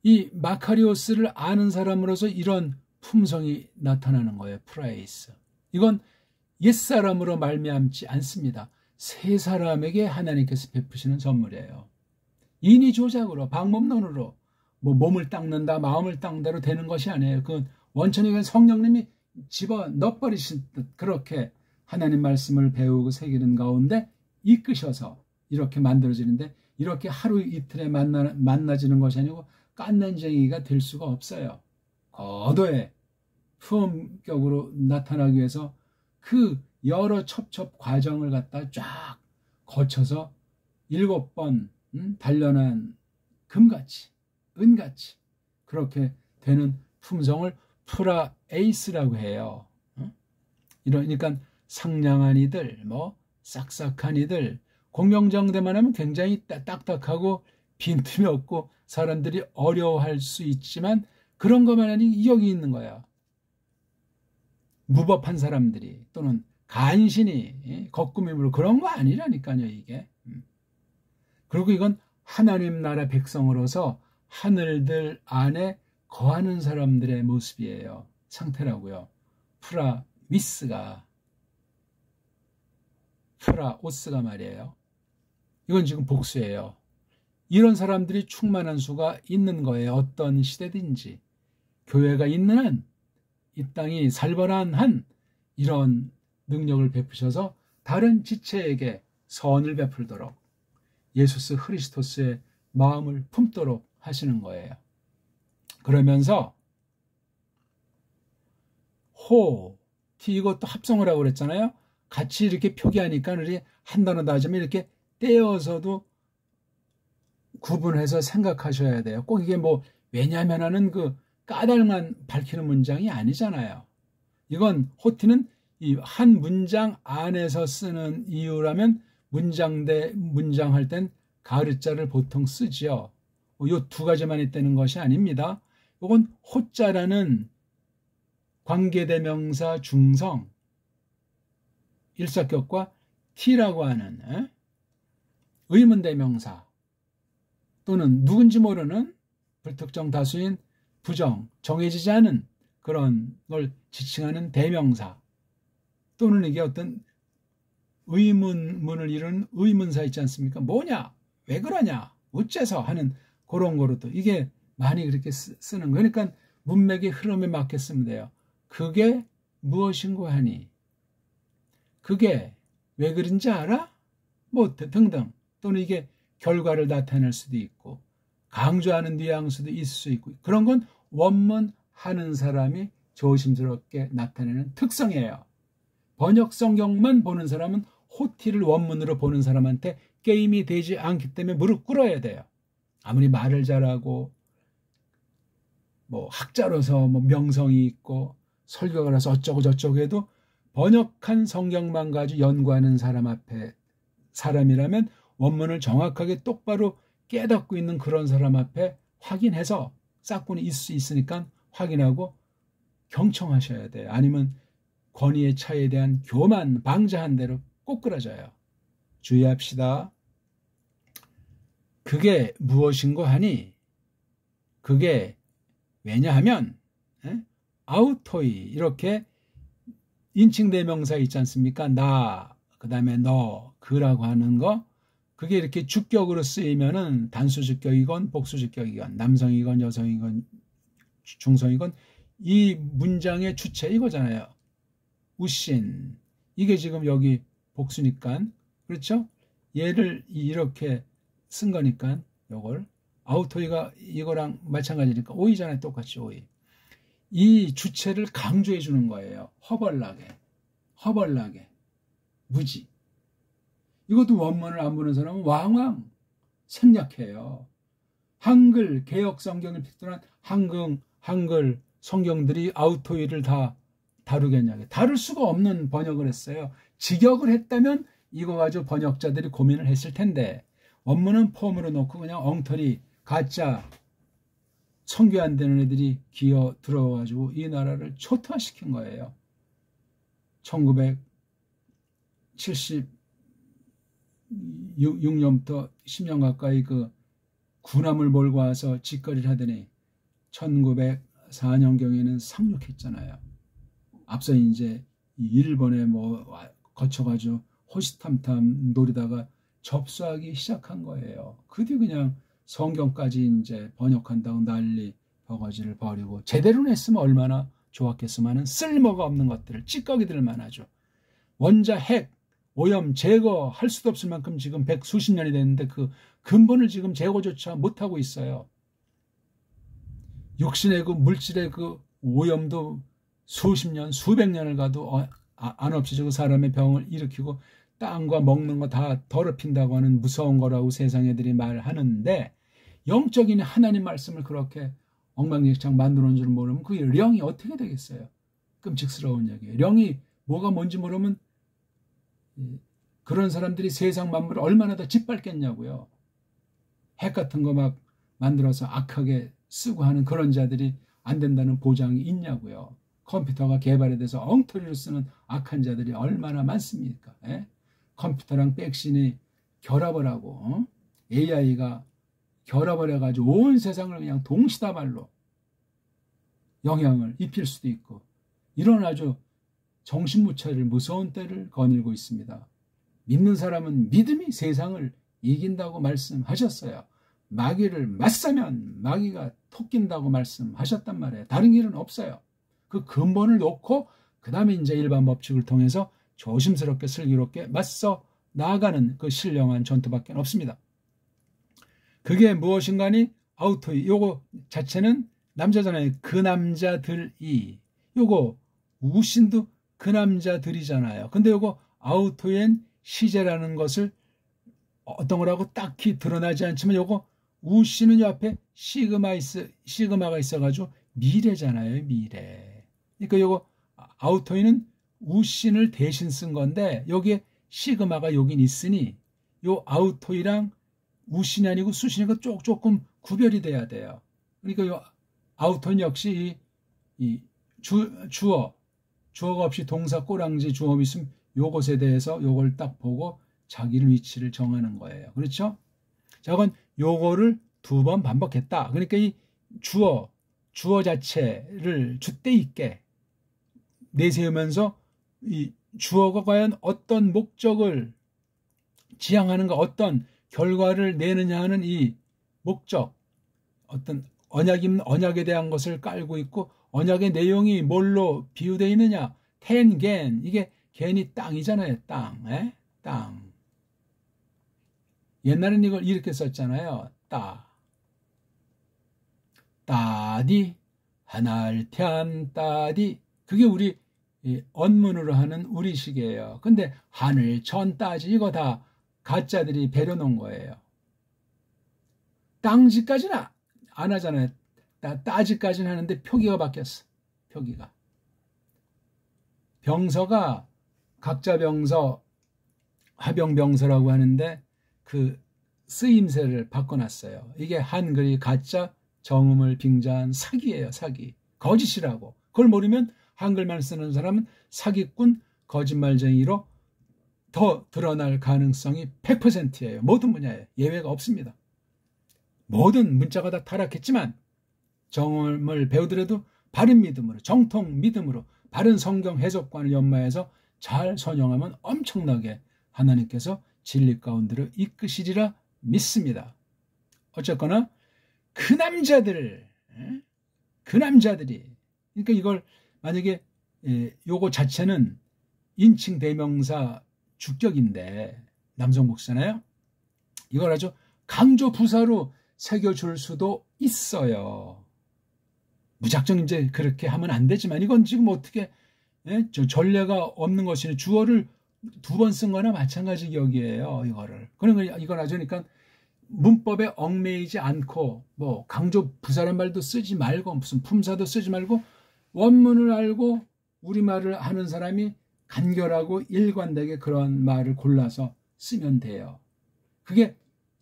이 마카리오스를 아는 사람으로서 이런 품성이 나타나는 거예요. 프라이스. 이건 옛사람으로 말미암지 않습니다. 새 사람에게 하나님께서 베푸시는 선물이에요. 인위조작으로, 방법론으로 뭐 몸을 닦는다, 마음을 닦는다로 되는 것이 아니에요. 그건 원천히 성령님이 집어 넣어버리신 듯 그렇게 하나님 말씀을 배우고 새기는 가운데 이끄셔서 이렇게 만들어지는데, 이렇게 하루 이틀에 만나지는 것이 아니고 깐난쟁이가 될 수가 없어요. 거도의 후엄격으로 나타나기 위해서 그 여러 첩첩 과정을 갖다 쫙 거쳐서 7번 단련한 금같이 은같이 그렇게 되는 품성을 프라에이스라고 해요. 이러니까 상냥한 이들, 뭐 싹싹한 이들, 공명정대만 하면 굉장히 딱딱하고 빈틈이 없고 사람들이 어려워할 수 있지만 그런 것만 아니 여기 있는 거야. 무법한 사람들이 또는 간신히 거꾸미므로 그런 거 아니라니까요, 이게. 그리고 이건 하나님 나라 백성으로서 하늘들 안에 거하는 사람들의 모습이에요. 상태라고요. 프라오스가 말이에요. 이건 지금 복수예요. 이런 사람들이 충만한 수가 있는 거예요. 어떤 시대든지. 교회가 있는 한, 이 땅이 살벌한 한 이런 능력을 베푸셔서 다른 지체에게 선을 베풀도록 예수스 크리스토스의 마음을 품도록 하시는 거예요. 그러면서 이것도 합성을 하고 그랬잖아요. 같이 이렇게 표기하니까 우리 한 단어도 하지만 이렇게 떼어서도 구분해서 생각하셔야 돼요. 꼭 이게 뭐 왜냐면 하는 그 까닭만 밝히는 문장이 아니잖아요. 이건 호티는 이 한 문장 안에서 쓰는 이유라면 문장 대 문장 할 땐 가르자를 보통 쓰지요. 이 두 가지만 있다는 것이 아닙니다. 이건 호자라는 관계대명사 중성 일사격과 T라고 하는 의문대명사 또는 누군지 모르는 불특정 다수인 부정, 정해지지 않은 그런 걸 지칭하는 대명사 또는 이게 어떤 의문문을 이루는 의문사 있지 않습니까? 뭐냐? 왜 그러냐? 어째서? 하는 그런 거로도 이게 많이 그렇게 쓰는 거예요. 그러니까 문맥의 흐름에 맞게 쓰면 돼요. 그게 무엇인고 하니? 그게 왜 그런지 알아? 뭐 등등. 또는 이게 결과를 나타낼 수도 있고 강조하는 뉘앙스도 있을 수 있고 그런 건 원문하는 사람이 조심스럽게 나타내는 특성이에요. 번역 성경만 보는 사람은 호티를 원문으로 보는 사람한테 게임이 되지 않기 때문에 무릎 꿇어야 돼요. 아무리 말을 잘하고 뭐 학자로서 뭐 명성이 있고 설교가라서 어쩌고 저쩌고 해도 번역한 성경만 가지고 연구하는 사람 앞에 사람이라면 원문을 정확하게 똑바로 깨닫고 있는 그런 사람 앞에 확인해서 싹군이 있을 수 있으니까 확인하고 경청하셔야 돼요. 아니면 권위의 차이에 대한 교만 방자한 대로 꼬꾸라져요. 주의합시다. 그게 무엇인고 하니 그게 왜냐하면 아우토이 이렇게 인칭대명사 있지 않습니까? 나, 그 다음에 너, 그라고 하는 거 그게 이렇게 주격으로 쓰이면은 단수주격이건 복수주격이건 남성이건 여성이건 중성이건 이 문장의 주체 이거잖아요. 우신. 이게 지금 여기 복수니까. 그렇죠? 얘를 이렇게 쓴 거니까 요걸 아우토이가 이거랑 마찬가지니까 오이잖아요. 똑같이 오이. 이 주체를 강조해 주는 거예요. 허벌나게 무지. 이것도 원문을 안 보는 사람은 왕왕 생략해요. 한글 개역 성경을 필두한 한글 성경들이 아우토이를 다 다루겠냐고. 다룰 수가 없는 번역을 했어요. 직역을 했다면 이거 가지고 번역자들이 고민을 했을 텐데 원문은 폼으로 놓고 그냥 엉터리 가짜 성교 안 되는 애들이 기어 들어가지고 이 나라를 초토화시킨 거예요. 1976년부터 10년 가까이 그 군함을 몰고 와서 짓거리를 하더니 1904년경에는 상륙했잖아요. 앞서 이제 일본에 거쳐가지고 호시탐탐 노리다가 접수하기 시작한 거예요. 그 뒤 그냥 성경까지 이제 번역한다고 난리 버거지를 벌이고 제대로 냈으면 얼마나 좋았겠으면은 쓸모가 없는 것들을 찌꺼기들만 하죠. 원자 핵 오염 제거할 수도 없을 만큼 지금 백수십 년이 됐는데 그 근본을 지금 제거조차 못하고 있어요. 육신의 그 물질의 그 오염도 수십 년, 수백 년을 가도 안 없어지고 사람의 병을 일으키고 땅과 먹는 거 다 더럽힌다고 하는 무서운 거라고 세상 애들이 말하는데 영적인 하나님 말씀을 그렇게 엉망진창 만들어 놓은 줄 모르면 그게 령이 어떻게 되겠어요? 끔찍스러운 얘기예요. 령이 뭐가 뭔지 모르면 그런 사람들이 세상 만물을 얼마나 더 짓밟겠냐고요. 핵 같은 거 막 만들어서 악하게 쓰고 하는 그런 자들이 안 된다는 보장이 있냐고요. 컴퓨터가 개발이 돼서 엉터리로 쓰는 악한 자들이 얼마나 많습니까? 예? 컴퓨터랑 백신이 결합을 하고 AI가 결합을 해가지고 온 세상을 그냥 동시다발로 영향을 입힐 수도 있고 이런 아주 정신 못 차릴 무서운 때를 거닐고 있습니다. 믿는 사람은 믿음이 세상을 이긴다고 말씀하셨어요. 마귀를 맞서면 마귀가 토낀다고 말씀하셨단 말이에요. 다른 길은 없어요. 그 근본을 놓고 그 다음에 이제 일반 법칙을 통해서 조심스럽게 슬기롭게 맞서 나아가는 그 신령한 전투밖에 없습니다. 그게 무엇인가니 아우토이 요거 자체는 남자잖아요. 그 남자들이 요거 우신도 그 남자들이잖아요. 근데 요거 아우토엔 시제라는 것을 어떤 거라고 딱히 드러나지 않지만 요거 우신은 요 앞에 시그마가 있어가지고 미래잖아요. 미래. 그러니까 요거 아우토인은 우신을 대신 쓴 건데 여기에 시그마가 여긴 있으니 요 아우토이랑 우신이 아니고 수신이가 조금 구별이 돼야 돼요. 그러니까 요 아우토인 역시 이 주어가 없이 동사 꼬랑지 주어가 있으면 요것에 대해서 요걸 딱 보고 자기를 위치를 정하는 거예요. 그렇죠? 자, 그건 요거를 두 번 반복했다. 그러니까 이 주어 자체를 줏대 있게 내세우면서 이 주어가 과연 어떤 목적을 지향하는가, 어떤 결과를 내느냐 하는 이 목적, 어떤 언약이면 언약에 대한 것을 깔고 있고 언약의 내용이 뭘로 비유되어 있느냐. 텐겐, 이게 겐이 땅이잖아요. 땅. 땅. 옛날엔 이걸 이렇게 썼잖아요. 따디 하늘탄 따디. 그게 우리 언문으로 하는 우리식이에요. 근데 하늘 천 따지 이거 다 가짜들이 배려놓은 거예요. 땅지까지는 안 하잖아요. 따지까지는 하는데 표기가 바뀌었어. 표기가. 병서가 각자 병서 화병병서라고 하는데 그 쓰임새를 바꿔놨어요. 이게 한글이 가짜 정음을 빙자한 사기예요. 사기. 거짓이라고. 그걸 모르면 한글만 쓰는 사람은 사기꾼 거짓말쟁이로 더 드러날 가능성이 100%예요. 모든 분야에 예외가 없습니다. 모든 문자가 다 타락했지만 정음을 배우더라도 바른 믿음으로, 정통 믿음으로 바른 성경 해석관을 연마해서 잘 선용하면 엄청나게 하나님께서 진리 가운데로 이끄시리라 믿습니다. 어쨌거나 그 남자들이 그러니까 이걸 만약에 요거 자체는 인칭 대명사 주격인데 남성 목사잖아요. 이걸 아주 강조 부사로 새겨줄 수도 있어요. 무작정 이제 그렇게 하면 안 되지만 이건 지금 어떻게 전례가 없는 것이니 주어를 2번 쓴 거나 마찬가지 격이에요. 이거를. 이건 아주 그러니까 문법에 얽매이지 않고 뭐 강조 부사란 말도 쓰지 말고 무슨 품사도 쓰지 말고 원문을 알고 우리말을 하는 사람이 간결하고 일관되게 그런 말을 골라서 쓰면 돼요. 그게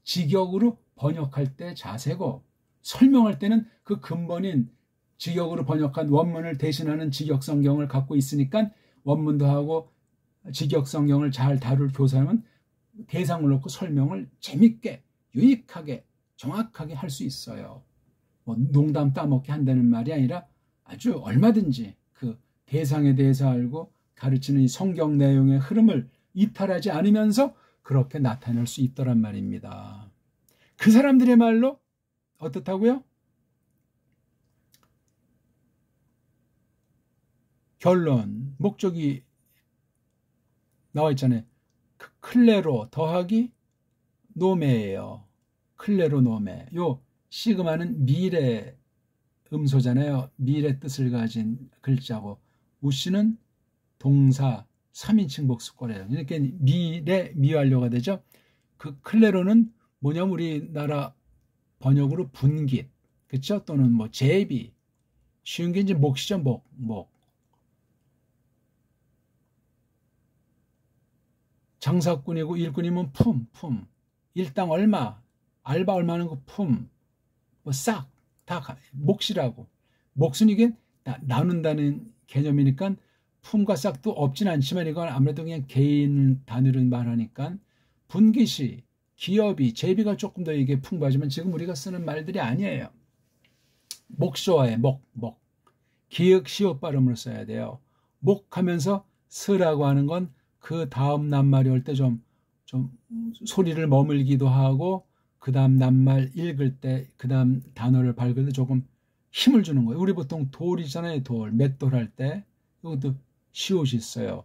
직역으로 번역할 때 자세고 설명할 때는 그 근본인 직역으로 번역한 원문을 대신하는 직역 성경을 갖고 있으니까 원문도 하고 직역 성경을 잘 다룰 교사는 대상을 놓고 설명을 재밌게 유익하게 정확하게 할 수 있어요. 뭐 농담 따먹게 한다는 말이 아니라 아주 얼마든지 그 대상에 대해서 알고 가르치는 이 성경 내용의 흐름을 이탈하지 않으면서 그렇게 나타낼 수 있더란 말입니다. 그 사람들의 말로 어떻다고요? 결론, 목적이 나와 있잖아요. 클레로 더하기 노메예요. 클레로 노메. 요 시그마는 미래 음소잖아요. 미래 뜻을 가진 글자고 우씨는 동사 3인칭 복수거래요. 이렇게 미래 미완료가 되죠. 그 클레로는 뭐냐면 우리나라 번역으로 분깃, 그렇죠? 또는 뭐 제비. 쉬운 게 이제 목시죠. 목. 장사꾼이고 일꾼이면 품. 일당 얼마, 알바 얼마는 그 품, 뭐 싹, 다 몫이라고. 몫은 이게 나눈다는 개념이니까 품과 싹도 없진 않지만 이건 아무래도 그냥 개인 단위로 말하니까 분기시, 기업이, 제비가 조금 더 이게 풍부하지만 지금 우리가 쓰는 말들이 아니에요. 목소어에 목. 기역 시옷 발음으로 써야 돼요. 목하면서 스라고 하는 건 그 다음 낱말이 올 때 좀 소리를 머물기도 하고 그 다음 낱말 읽을 때 그 다음 단어를 밝을 때 조금 힘을 주는 거예요. 우리 보통 돌이잖아요. 맷돌 할 때 이것도 시옷이 있어요.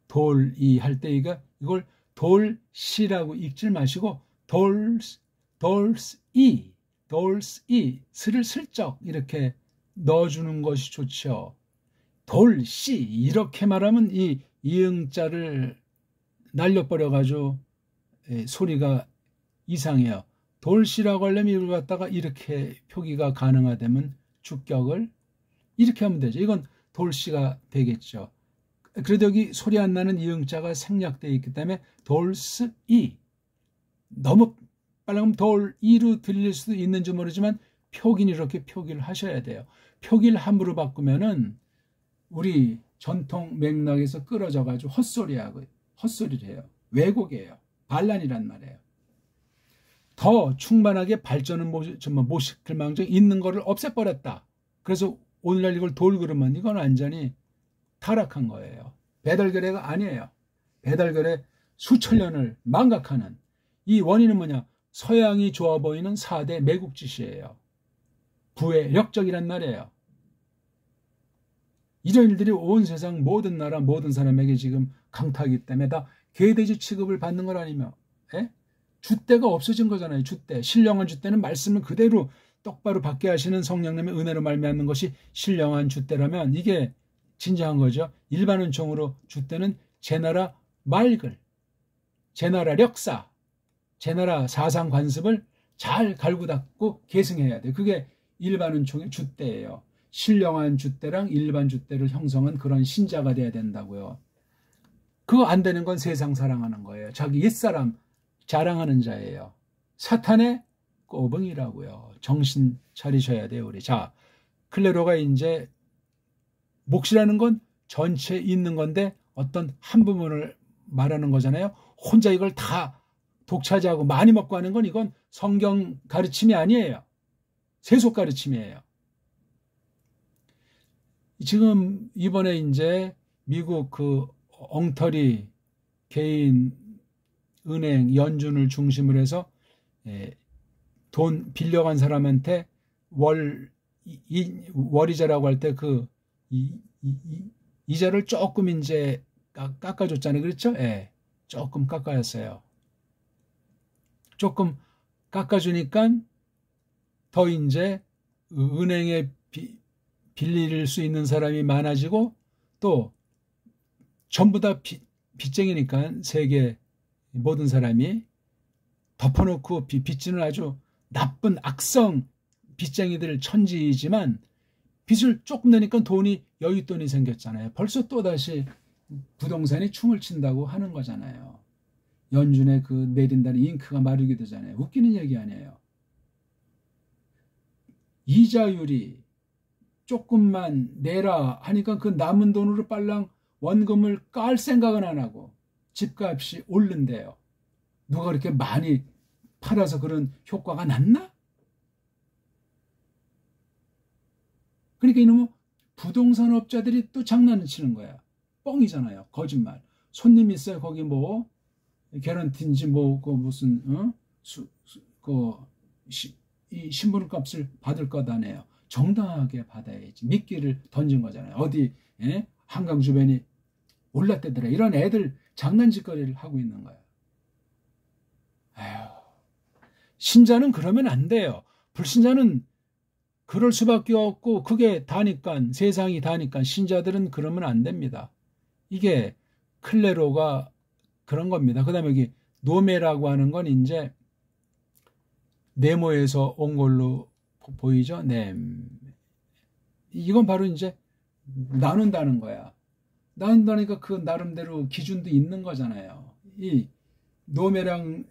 돌이 할 때 이걸 돌시라고 읽지 마시고 돌스이 스를 슬쩍 이렇게 넣어주는 것이 좋죠. 돌시 이렇게 말하면 이 이응자를 날려버려가지고 소리가 이상해요. 돌시라고 하려면 이걸 갖다가 이렇게 표기가 가능하다면 주격을 이렇게 하면 되죠. 이건 돌시가 되겠죠. 그래도 여기 소리 안 나는 이응자가 생략되어 있기 때문에 돌스이. 너무 빨라면 돌이로 들릴 수도 있는지 모르지만 표기는 이렇게 표기를 하셔야 돼요. 표기를 함부로 바꾸면은 우리 전통 맥락에서 끌어져가지고 헛소리를 해요. 왜곡이에요. 반란이란 말이에요. 더 충만하게 발전을 못 시킬 망정 있는 거를 없애버렸다. 그래서 오늘날 이걸 돌 그러면 이건 완전히 타락한 거예요. 배달거래가 아니에요. 배달거래 수천 년을 망각하는 이 원인은 뭐냐? 서양이 좋아 보이는 4대 매국짓이에요. 부의력적이란 말이에요. 이런 일들이 온 세상 모든 나라 모든 사람에게 지금 강타하기 때문에 다 개돼지 취급을 받는 걸 아니며 줏대가 없어진 거잖아요. 줏대. 신령한 줏대는 말씀을 그대로 똑바로 받게 하시는 성령님의 은혜로 말미암는 것이 신령한 줏대라면 이게 진정한 거죠. 일반 은총으로 줏대는 제나라 말글, 제나라 력사, 제나라 사상 관습을 잘 갈고 닦고 계승해야 돼요. 그게 일반 은총의 줏대예요. 신령한 줏대랑 일반 줏대를 형성한 그런 신자가 돼야 된다고요. 그거 안 되는 건 세상 사랑하는 거예요. 자기 옛사람 자랑하는 자예요. 사탄의 꼬붕이라고요. 정신 차리셔야 돼요, 우리. 자, 클레로가 이제 몫이라는 건 전체에 있는 건데 어떤 한 부분을 말하는 거잖아요. 혼자 이걸 다 독차지하고 많이 먹고 하는 건 이건 성경 가르침이 아니에요. 세속 가르침이에요. 지금 이번에 이제 미국 그 엉터리 개인 은행, 연준을 중심으로 해서 돈 빌려간 사람한테 월이자라고 할 때 그 이자를 조금 이제 깎아줬잖아요. 그렇죠? 예. 조금 깎아였어요. 조금 깎아주니까 더 이제 은행에 빌릴 수 있는 사람이 많아지고 또 전부 다 빚쟁이니까 세계 모든 사람이 덮어놓고 빚지는 아주 나쁜 악성 빚쟁이들 천지이지만 빚을 조금 내니까 돈이 여윳돈이 생겼잖아요. 벌써 또다시 부동산이 춤을 춘다고 하는 거잖아요. 연준의 그 내린다는 잉크가 마르게 되잖아요. 웃기는 얘기 아니에요. 이자율이 조금만 내라 하니까 그 남은 돈으로 빨랑 원금을 깔 생각은 안 하고 집값이 오른대요. 누가 그렇게 많이 팔아서 그런 효과가 났나? 그러니까 이놈은 부동산 업자들이 또 장난을 치는 거야. 뻥이잖아요. 거짓말. 손님 있어요. 거기 뭐 개런티인지 뭐 그 무슨 이 신분값을 받을 거다네요. 정당하게 받아야지. 미끼를 던진 거잖아요. 어디 한강 주변이 올랐대더라. 이런 애들 장난짓거리를 하고 있는 거예요. 아휴, 신자는 그러면 안 돼요. 불신자는 그럴 수밖에 없고 그게 다니까 세상이 다니까 신자들은 그러면 안 됩니다. 이게 클레로가 그런 겁니다. 그 다음에 여기 노메라고 하는 건 이제 네모에서 온 걸로 보이죠? 네. 이건 바로 이제 나눈다는 거야. 나눈다니까 그 나름대로 기준도 있는 거잖아요. 이 노메랑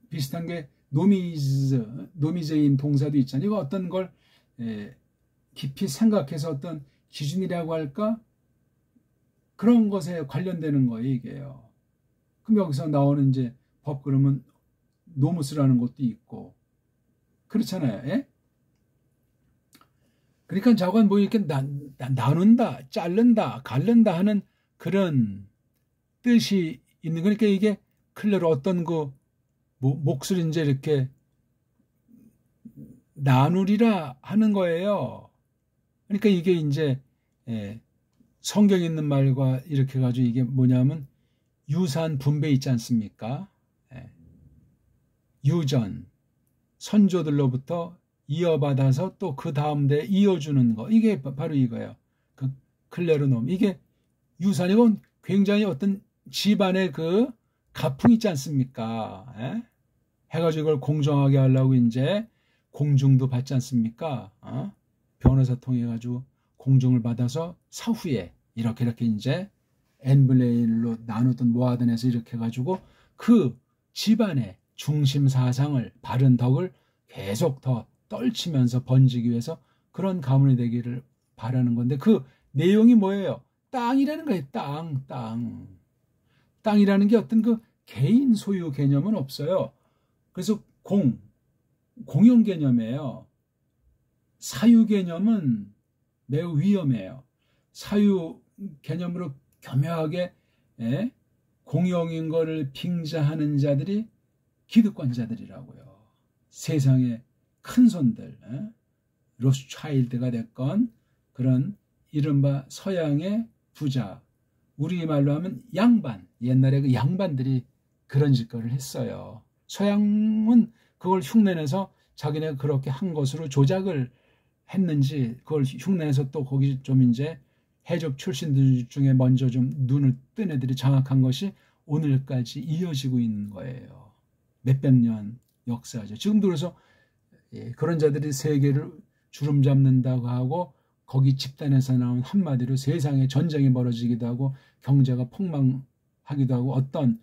비슷한 게 노미제인 동사도 있잖아요. 이거 어떤 걸 깊이 생각해서 어떤 기준이라고 할까? 그런 것에 관련되는 거예요, 이게요. 그럼 여기서 나오는 이제 법 그러면 노무스라는 것도 있고 그렇잖아요. 예? 그러니까 저건 뭐 이렇게 나눈다, 자른다, 가른다 하는 그런 뜻이 있는 거니까 이게 클레로 어떤 그 몫을 이제 이렇게 나누리라 하는 거예요. 그러니까 이게 이제 성경에 있는 말과 이렇게 가지고 이게 뭐냐면 유산 분배 있지 않습니까? 유전, 선조들로부터 이어받아서 또 그 다음 대에 이어주는 거. 이게 바로 이거예요. 그 클레르놈. 이게 유산이고 굉장히 어떤 집안의 그 가풍 있지 않습니까? 해가지고 이걸 공정하게 하려고 이제 공중도 받지 않습니까? 변호사 통해가지고 공중을 받아서 사후에 이렇게 이제 n분의 1로 나누든 모아든 해서 이렇게 해가지고 그 집안의 중심 사상을 바른 덕을 계속 더 떨치면서 번지기 위해서 그런 가문이 되기를 바라는 건데 그 내용이 뭐예요? 땅이라는 거예요. 땅이라는 게 어떤 그 개인 소유 개념은 없어요. 그래서 공용 개념이에요. 사유 개념은 매우 위험해요. 사유 개념으로 교묘하게 공용인 거를 빙자하는 자들이 기득권자들이라고요. 세상의 큰손들, 로스차일드가 됐건 그런 이른바 서양의 부자, 우리말로 하면 양반, 옛날에 그 양반들이 그런 짓거리를 했어요. 서양은 그걸 흉내내서 자기네가 그렇게 한 것으로 조작을 했는지 그걸 흉내내서 또 거기 좀 이제 해적 출신들 중에 먼저 좀 눈을 뜬 애들이 장악한 것이 오늘까지 이어지고 있는 거예요. 몇백 년 역사죠. 지금도 그래서 그런 자들이 세계를 주름 잡는다고 하고 거기 집단에서 나온 한마디로 세상에 전쟁이 벌어지기도 하고 경제가 폭망하기도 하고 어떤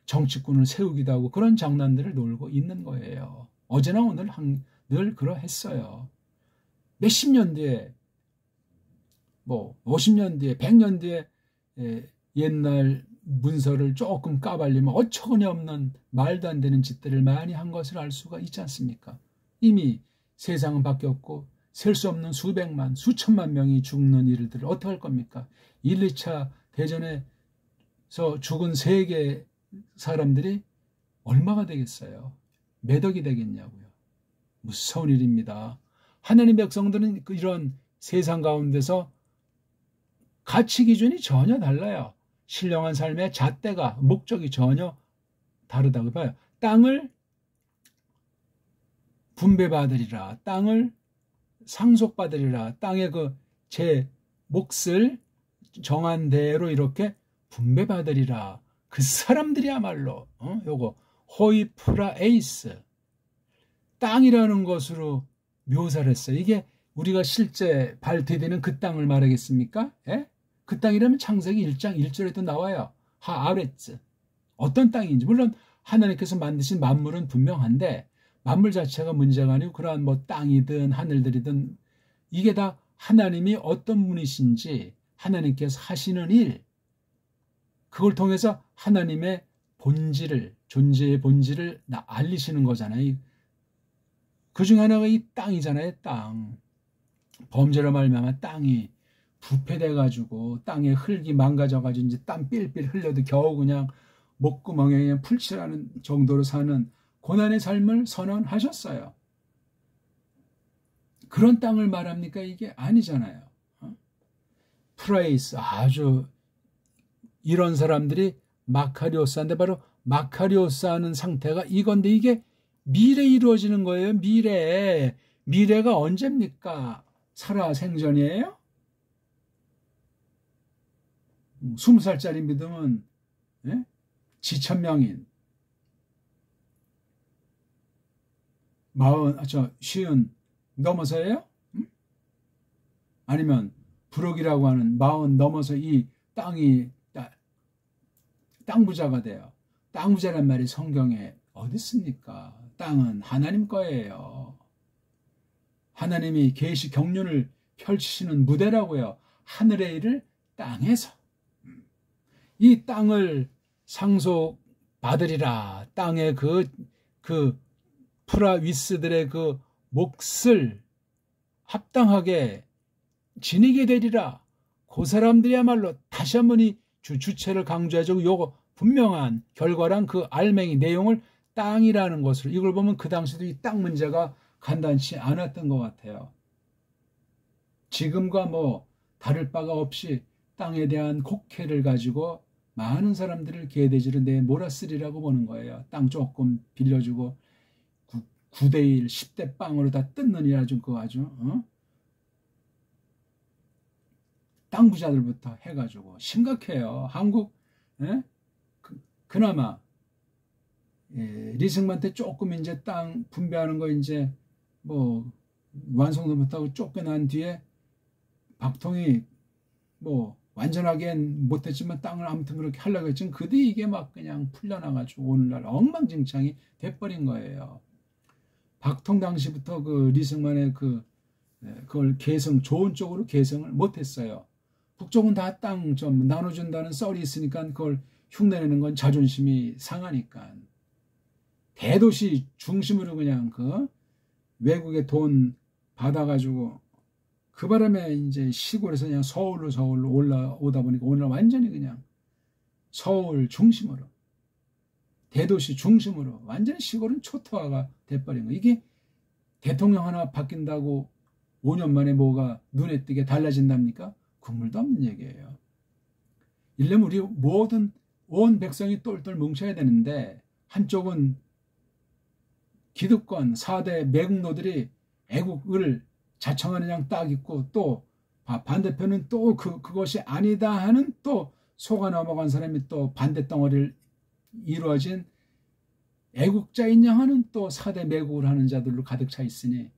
정치꾼을 세우기도 하고 그런 장난들을 놀고 있는 거예요. 어제나 오늘 늘 그러했어요. 몇십 년 뒤에 뭐 50년 뒤에 100년 뒤에 옛날 문서를 조금 까발리면 어처구니 없는 말도 안 되는 짓들을 많이 한 것을 알 수가 있지 않습니까? 이미 세상은 바뀌었고 셀 수 없는 수백만, 수천만 명이 죽는 일들을 어떻게 할 겁니까? 1, 2차 대전에서 죽은 세계 사람들이 얼마가 되겠어요? 몇 억이 되겠냐고요. 무서운 일입니다. 하나님 백성들은 이런 세상 가운데서 가치 기준이 전혀 달라요. 신령한 삶의 잣대가, 목적이 전혀 다르다고 봐요. 땅을 분배받으리라, 땅을 상속받으리라, 땅의 제 몫을 정한 대로 이렇게 분배받으리라. 그 사람들이야말로 요거 호이프라에이스, 땅이라는 것으로 묘사를 했어요. 이게 우리가 실제 발 디디는 그 땅을 말하겠습니까? 예? 그 땅이라면 창세기 1장 1절에도 나와요. 하아레츠. 어떤 땅인지. 물론 하나님께서 만드신 만물은 분명한데 만물 자체가 문제가 아니고 그러한 뭐 땅이든 하늘들이든 이게 다 하나님이 어떤 분이신지, 하나님께서 하시는 일, 그걸 통해서 하나님의 본질을, 존재의 본질을 알리시는 거잖아요. 그 중에 하나가 이 땅이잖아요. 땅. 범죄로 말미암아 땅이 부패돼 가지고 땅에 흙이 망가져 가지고 이제 땀 삘삘 흘려도 겨우 그냥 목구멍에 그냥 풀칠하는 정도로 사는 고난의 삶을 선언하셨어요. 그런 땅을 말합니까? 이게 아니잖아요. 프레이스, 아주 이런 사람들이 마카리오스인데 바로 마카리오스 하는 상태가 이건데 이게 미래에 이루어지는 거예요. 미래가 언제입니까? 살아생전이에요? 20살짜리 믿음은 지천명인 50 넘어서예요? 아니면 부록이라고 하는 40 넘어서 이 땅이 땅 부자가 돼요. 땅 부자란 말이 성경에 어디 있습니까? 땅은 하나님 거예요. 하나님이 계시 경륜을 펼치시는 무대라고요. 하늘의 일을 땅에서. 이 땅을 상속받으리라. 땅의 그 프라위스들의 그 몫을 합당하게 지니게 되리라. 그 사람들이야말로 다시 한번 이 주체를 강조해주고 요거 분명한 결과랑 그 알맹이 내용을 땅이라는 것으로, 이걸 보면 그 당시도 이 땅 문제가 간단치 않았던 것 같아요. 지금과 뭐 다를 바가 없이 땅에 대한 곡해를 가지고 많은 사람들을 개돼지로 내몰아쓰리라고 보는 거예요. 땅 조금 빌려주고 9대1, 10대 빵으로 다 뜯느니라 좀 그거 아주 땅 부자들부터 해가지고 심각해요. 한국 그나마 리승만 때 조금 이제 땅 분배하는 거 이제 뭐 완성도 못하고 쫓겨난 뒤에 박통이 뭐 완전하게는 못했지만 땅을 아무튼 그렇게 하려고 했지만 그 뒤에 이게 막 그냥 풀려나가지고 오늘날 엉망진창이 돼버린 거예요. 박통 당시부터 그 리승만의 그걸 좋은 쪽으로 개성을 못했어요. 북쪽은 다 땅 좀 나눠준다는 썰이 있으니까 그걸 흉내내는 건 자존심이 상하니까 대도시 중심으로 그냥 외국에 돈 받아가지고 그 바람에 이제 시골에서 그냥 서울로 올라오다 보니까 오늘 완전히 그냥 서울 중심으로, 대도시 중심으로 완전히 시골은 초토화가 돼버린 거. 이게 대통령 하나 바뀐다고 5년 만에 뭐가 눈에 띄게 달라진답니까? 국물도 없는 얘기예요. 이러면 우리 모든 온 백성이 똘똘 뭉쳐야 되는데 한쪽은 기득권 4대 매국노들이 애국을 자청하는 양 딱 있고 또 반대편은 또 그것이 아니다 하는 또 속아 넘어간 사람이 또 반대 덩어리를 이루어진 애국자인 양 하는 또 4대 매국을 하는 자들로 가득 차 있으니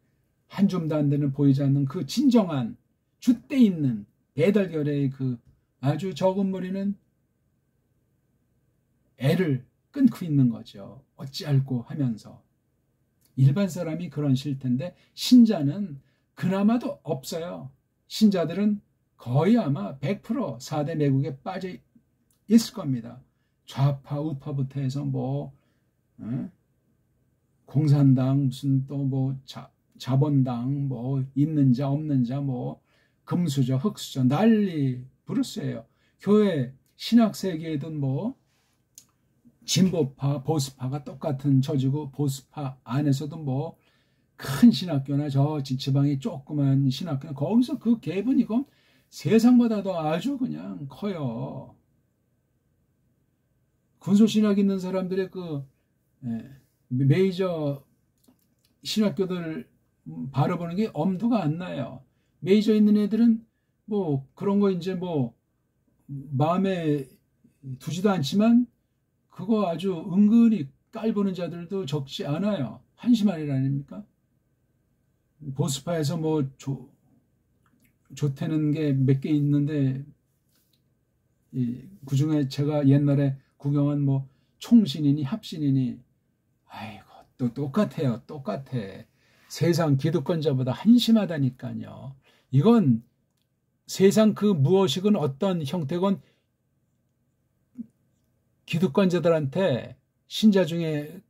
한 줌도 안 되는 보이지 않는 그 진정한 줏대 있는 배달결의 그 아주 적은 무리는 애를 끊고 있는 거죠. 어찌할꼬 하면서. 일반 사람이 그런 실텐데 신자는 그나마도 없어요. 신자들은 거의 아마 100% 4대 매국에 빠져 있을 겁니다. 좌파 우파부터 해서 공산당 무슨 또 뭐 자본당 뭐 있는 자 없는 자 뭐 금수저 흑수저 난리 부르스예요. 교회 신학 세계에든 뭐 진보파, 보수파가 똑같은 처지고, 보수파 안에서도 뭐 큰 신학교나 저 지방의 조그만 신학교나 거기서 그 갭은 이건 세상보다도 아주 그냥 커요. 군소신학 있는 사람들의 그 메이저 신학교들 바라보는 게 엄두가 안 나요. 메이저 있는 애들은 뭐 그런 거 이제 뭐 마음에 두지도 않지만 그거 아주 은근히 깔보는 자들도 적지 않아요. 한심한 일 아닙니까? 보수파에서 뭐 좋다는 게 몇 개 있는데 그 중에 제가 옛날에 구경한 뭐 총신이니 합신이니 아이고 또 똑같아요. 똑같아. 세상 기득권자보다 한심하다니까요. 이건 세상 그 무엇이건 어떤 형태건 기득권자들한테 신자 중에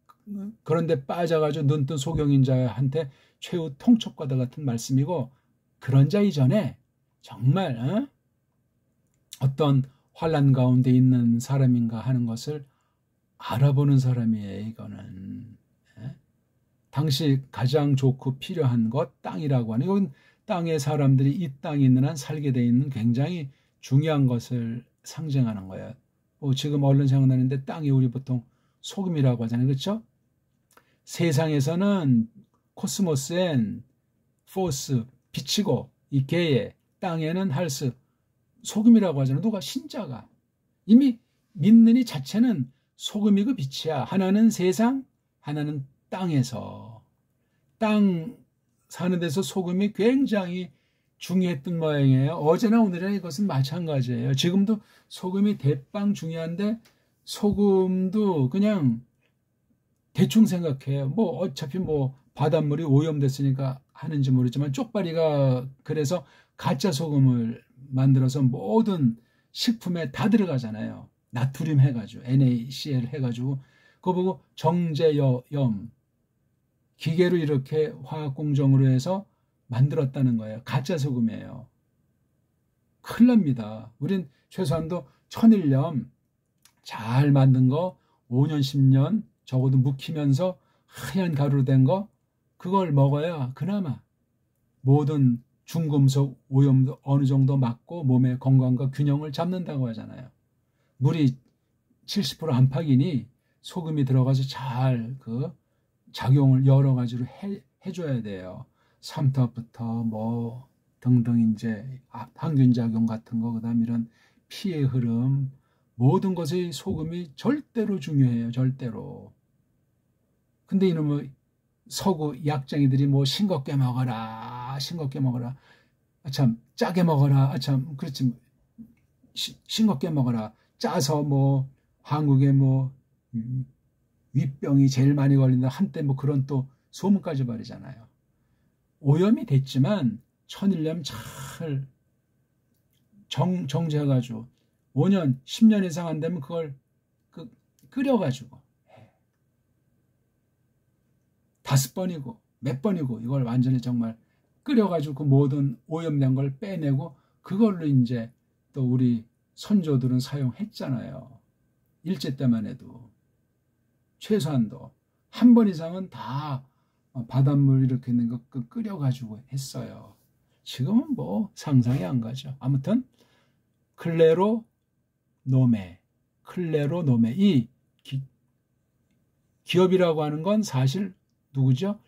그런데 빠져가지고 눈뜬 소경인자한테 최후 통촉과다 같은 말씀이고 그런 자 이전에 정말 어떤 환난 가운데 있는 사람인가 하는 것을 알아보는 사람이에요. 이거는 당시 가장 좋고 필요한 것 땅이라고 하는 이건 땅에 사람들이 이 땅에 있는 한 살게 돼 있는 굉장히 중요한 것을 상징하는 거예요. 지금 얼른 생각나는데 땅이 우리 보통 소금이라고 하잖아요. 그렇죠? 세상에서는 코스모스엔 포스 빛이고 이 개에 땅에는 할스 소금이라고 하잖아요. 누가 신자가 이미 믿는 이 자체는 소금이고 빛이야. 하나는 세상, 하나는 땅에서 땅 사는 데서 소금이 굉장히 중요했던 모양이에요. 어제나 오늘이나 이것은 마찬가지예요. 지금도 소금이 대빵 중요한데 소금도 그냥 대충 생각해요. 뭐 어차피 뭐 바닷물이 오염됐으니까 하는지 모르지만 쪽발이가 그래서 가짜 소금을 만들어서 모든 식품에 다 들어가잖아요. 나트륨 해가지고 NaCl 해가지고 그거 보고 정제염 기계로 이렇게 화학공정으로 해서 만들었다는 거예요. 가짜 소금이에요. 큰일 납니다. 우린 최소한도 천일염 잘 만든 거 5년 10년 적어도 묵히면서 하얀 가루로 된 거 그걸 먹어야 그나마 모든 중금속 오염도 어느 정도 막고 몸의 건강과 균형을 잡는다고 하잖아요. 물이 70% 안팎이니 소금이 들어가서 잘 그 작용을 여러 가지로 해줘야 돼요. 삼투압부터 뭐 등등 이제 항균 작용 같은 거 그다음 이런 피의 흐름 모든 것의 소금이 절대로 중요해요. 절대로. 근데 이놈의 서구 약쟁이들이 뭐 싱겁게 먹어라 싱겁게 먹어라 참 짜게 먹어라 참 그렇지 싱겁게 먹어라 짜서 뭐 한국에 뭐 위병이 제일 많이 걸린다 한때 뭐 그런 또 소문까지 벌이잖아요. 오염이 됐지만 천일염 잘 정제해가지고 5년 10년 이상 안 되면 그걸 끓여가지고 5번이고 몇 번이고 이걸 완전히 정말 끓여가지고 그 모든 오염된 걸 빼내고 그걸로 이제 또 우리 선조들은 사용했잖아요. 일제 때만 해도 최소한도 한 번 이상은 다 바닷물 이렇게 있는 거 끓여가지고 했어요. 지금은 뭐 상상이 안 가죠. 아무튼 클레로 노메 이 기업이라고 하는 건 사실 누구죠?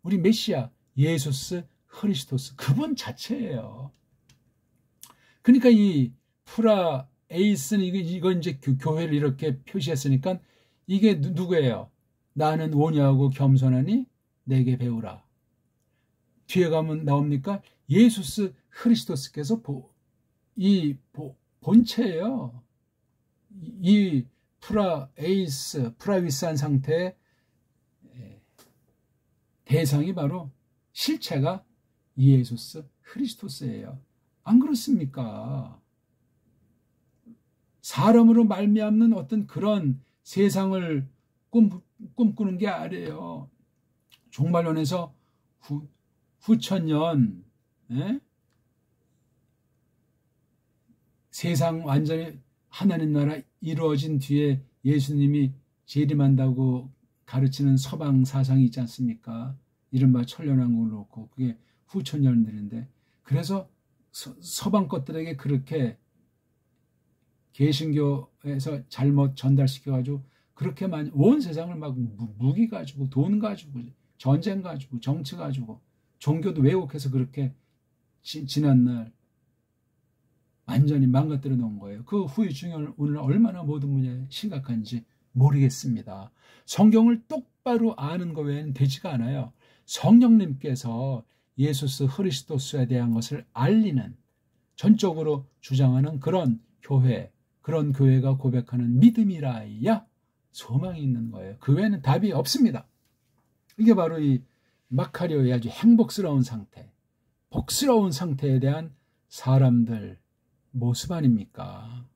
우리 메시아 예수스 크리스토스 그분 자체예요. 그러니까 이 프라 에이스는 이거 이제 교회를 이렇게 표시했으니까 이게 누구예요? 나는 온유하고 겸손하니 내게 배우라. 뒤에 가면 나옵니까? 예수스 크리스토스께서 이 본체예요. 이 프라위스한 상태의 대상이 바로 실체가 예수스 크리스토스예요. 안 그렇습니까? 사람으로 말미암는 어떤 그런 세상을 꿈꾸는 게 아니에요. 종말론에서 후천년 세상 완전히 하나님 나라 이루어진 뒤에 예수님이 재림한다고 가르치는 서방 사상이 있지 않습니까? 이른바 천년왕국을 놓고 그게 후천년들인데, 그래서 서방 것들에게 그렇게 개신교에서 잘못 전달시켜가지고 그렇게 많이 온 세상을 막 무기 가지고 돈 가지고 전쟁 가지고 정치 가지고 종교도 왜곡해서 그렇게 지난날 완전히 망가뜨려 놓은 거예요. 그 후유증이 오늘 얼마나 모든 분야에 심각한지 모르겠습니다. 성경을 똑바로 아는 것 외에는 되지가 않아요. 성령님께서 예수스 그리스도스에 대한 것을 알리는, 전적으로 주장하는 그런 교회, 그런 교회가 고백하는 믿음이라야 소망이 있는 거예요. 그 외에는 답이 없습니다. 이게 바로 이 마카리오의 아주 행복스러운 상태, 복스러운 상태에 대한 사람들 모습 아닙니까?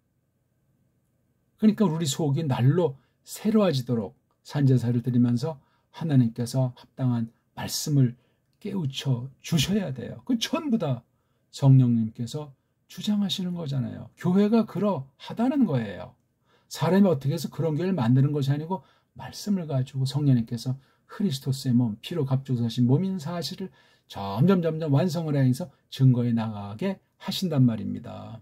그러니까 우리 속이 날로 새로워지도록 산제사를 드리면서 하나님께서 합당한 말씀을 깨우쳐 주셔야 돼요. 그 전부 다 성령님께서 주장하시는 거잖아요. 교회가 그러하다는 거예요. 사람이 어떻게 해서 그런 교회를 만드는 것이 아니고 말씀을 가지고 성령님께서 크리스토스의 몸, 피로 값주고 사신 몸인 사실을 점점 완성을 해서 증거해 나가게 하신단 말입니다.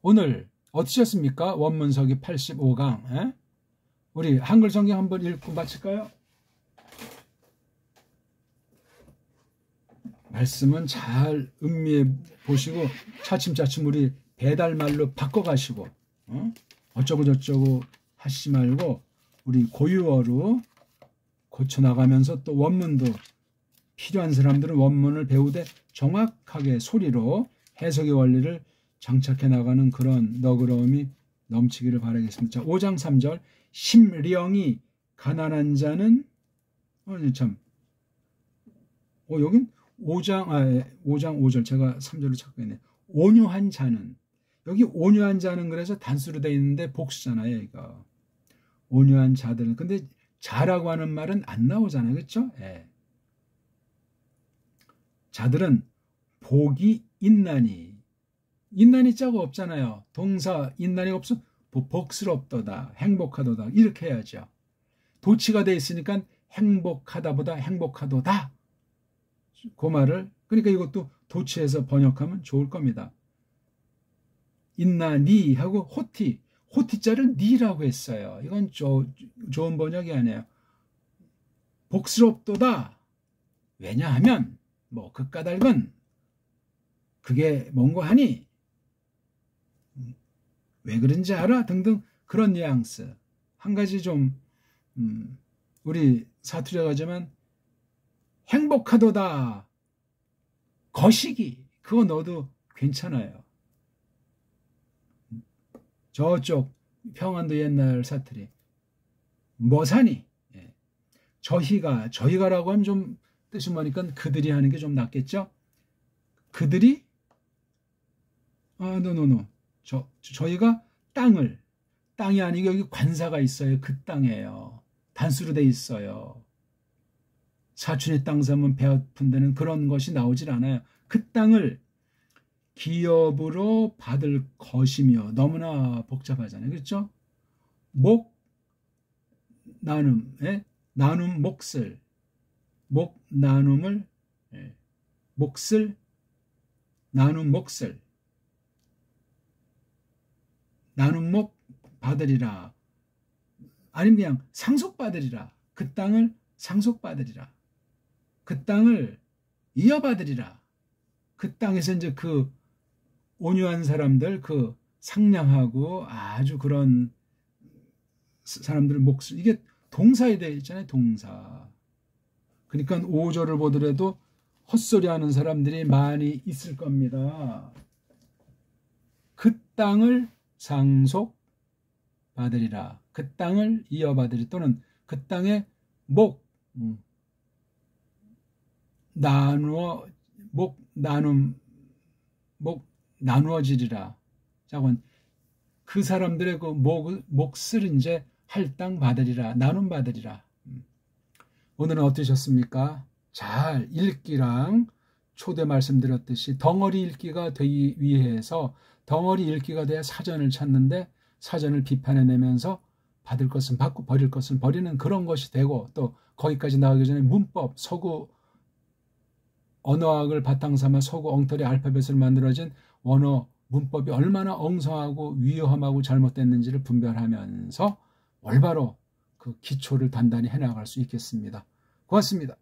오늘 어떠셨습니까? 원문서기 85강. 우리 한글 성경 한번 읽고 마칠까요? 말씀은 잘 음미해 보시고 차츰차츰 우리 배달말로 바꿔가시고 어쩌고 저쩌고 하시지 말고 우리 고유어로 고쳐나가면서 또 원문도 필요한 사람들은 원문을 배우되 정확하게 소리로 해석의 원리를 장착해 나가는 그런 너그러움이 넘치기를 바라겠습니다. 자, 5장 3절 심령이 가난한 자는 여긴 5장 5절 제가 3절을 착각했네. 온유한 자는, 여기 온유한 자는 그래서 단수로 되어 있는데 복수잖아요. 이거 온유한 자들은. 근데 자라고 하는 말은 안 나오잖아요. 그렇죠? 예. 자들은 복이 있나니, 있나니 자가 없잖아요. 동사 있나니 없어 복스럽도다, 행복하도다 이렇게 해야죠. 도치가 돼 있으니까 행복하다보다 행복하도다, 그 말을, 그러니까 이것도 도치해서 번역하면 좋을 겁니다. 있나니 하고 호티자를 니라고 했어요. 이건 좋은 번역이 아니에요. 복스럽도다. 왜냐하면 그 까닭은 그게 뭔고 하니 왜 그런지 알아? 등등 그런 뉘앙스. 한 가지 좀 우리 사투리가 하지만 행복하도다, 거시기, 그거 넣어도 괜찮아요. 저쪽 평안도 옛날 사투리 뭐사니, 저희가라고 하면 좀 뜻이 뭐니까 그들이 하는 게 좀 낫겠죠. 그들이 저희가 땅이 아니고 여기 관사가 있어요. 그 땅이에요. 단수로 돼 있어요. 사촌의 땅 삼은 배아픈 데는 그런 것이 나오질 않아요. 그 땅을 기업으로 받을 것이며, 너무나 복잡하잖아요. 그렇죠? 나눔 몫을, 나눔을, 몫을, 나눔 몫을, 나눔 몫 받으리라. 아니면 그냥 상속받으리라. 그 땅을 상속받으리라. 그 땅을 이어받으리라. 그 땅에서 이제 그 온유한 사람들, 그 상냥하고 아주 그런 사람들의 몫을, 이게 동사에 되어 있잖아요. 동사. 그러니까 5절을 보더라도 헛소리하는 사람들이 많이 있을 겁니다. 그 땅을 상속받으리라. 그 땅을 이어받으리, 또는 그 땅의 나누어지리라. 자건 그 사람들의 그 몫을 이제 할당 받으리라, 나눔 받으리라. 오늘은 어떠셨습니까? 잘 읽기랑 초대 말씀드렸듯이 덩어리 읽기가 되기 위해서 덩어리 읽기가 돼야 사전을 찾는데 사전을 비판해내면서 받을 것은 받고 버릴 것은 버리는 그런 것이 되고, 또 거기까지 나가기 전에 문법, 서구 언어학을 바탕 삼아 서구 엉터리 알파벳을 만들어진 원어 문법이 얼마나 엉성하고 위험하고 잘못됐는지를 분별하면서 올바로 그 기초를 단단히 해나갈 수 있겠습니다. 고맙습니다.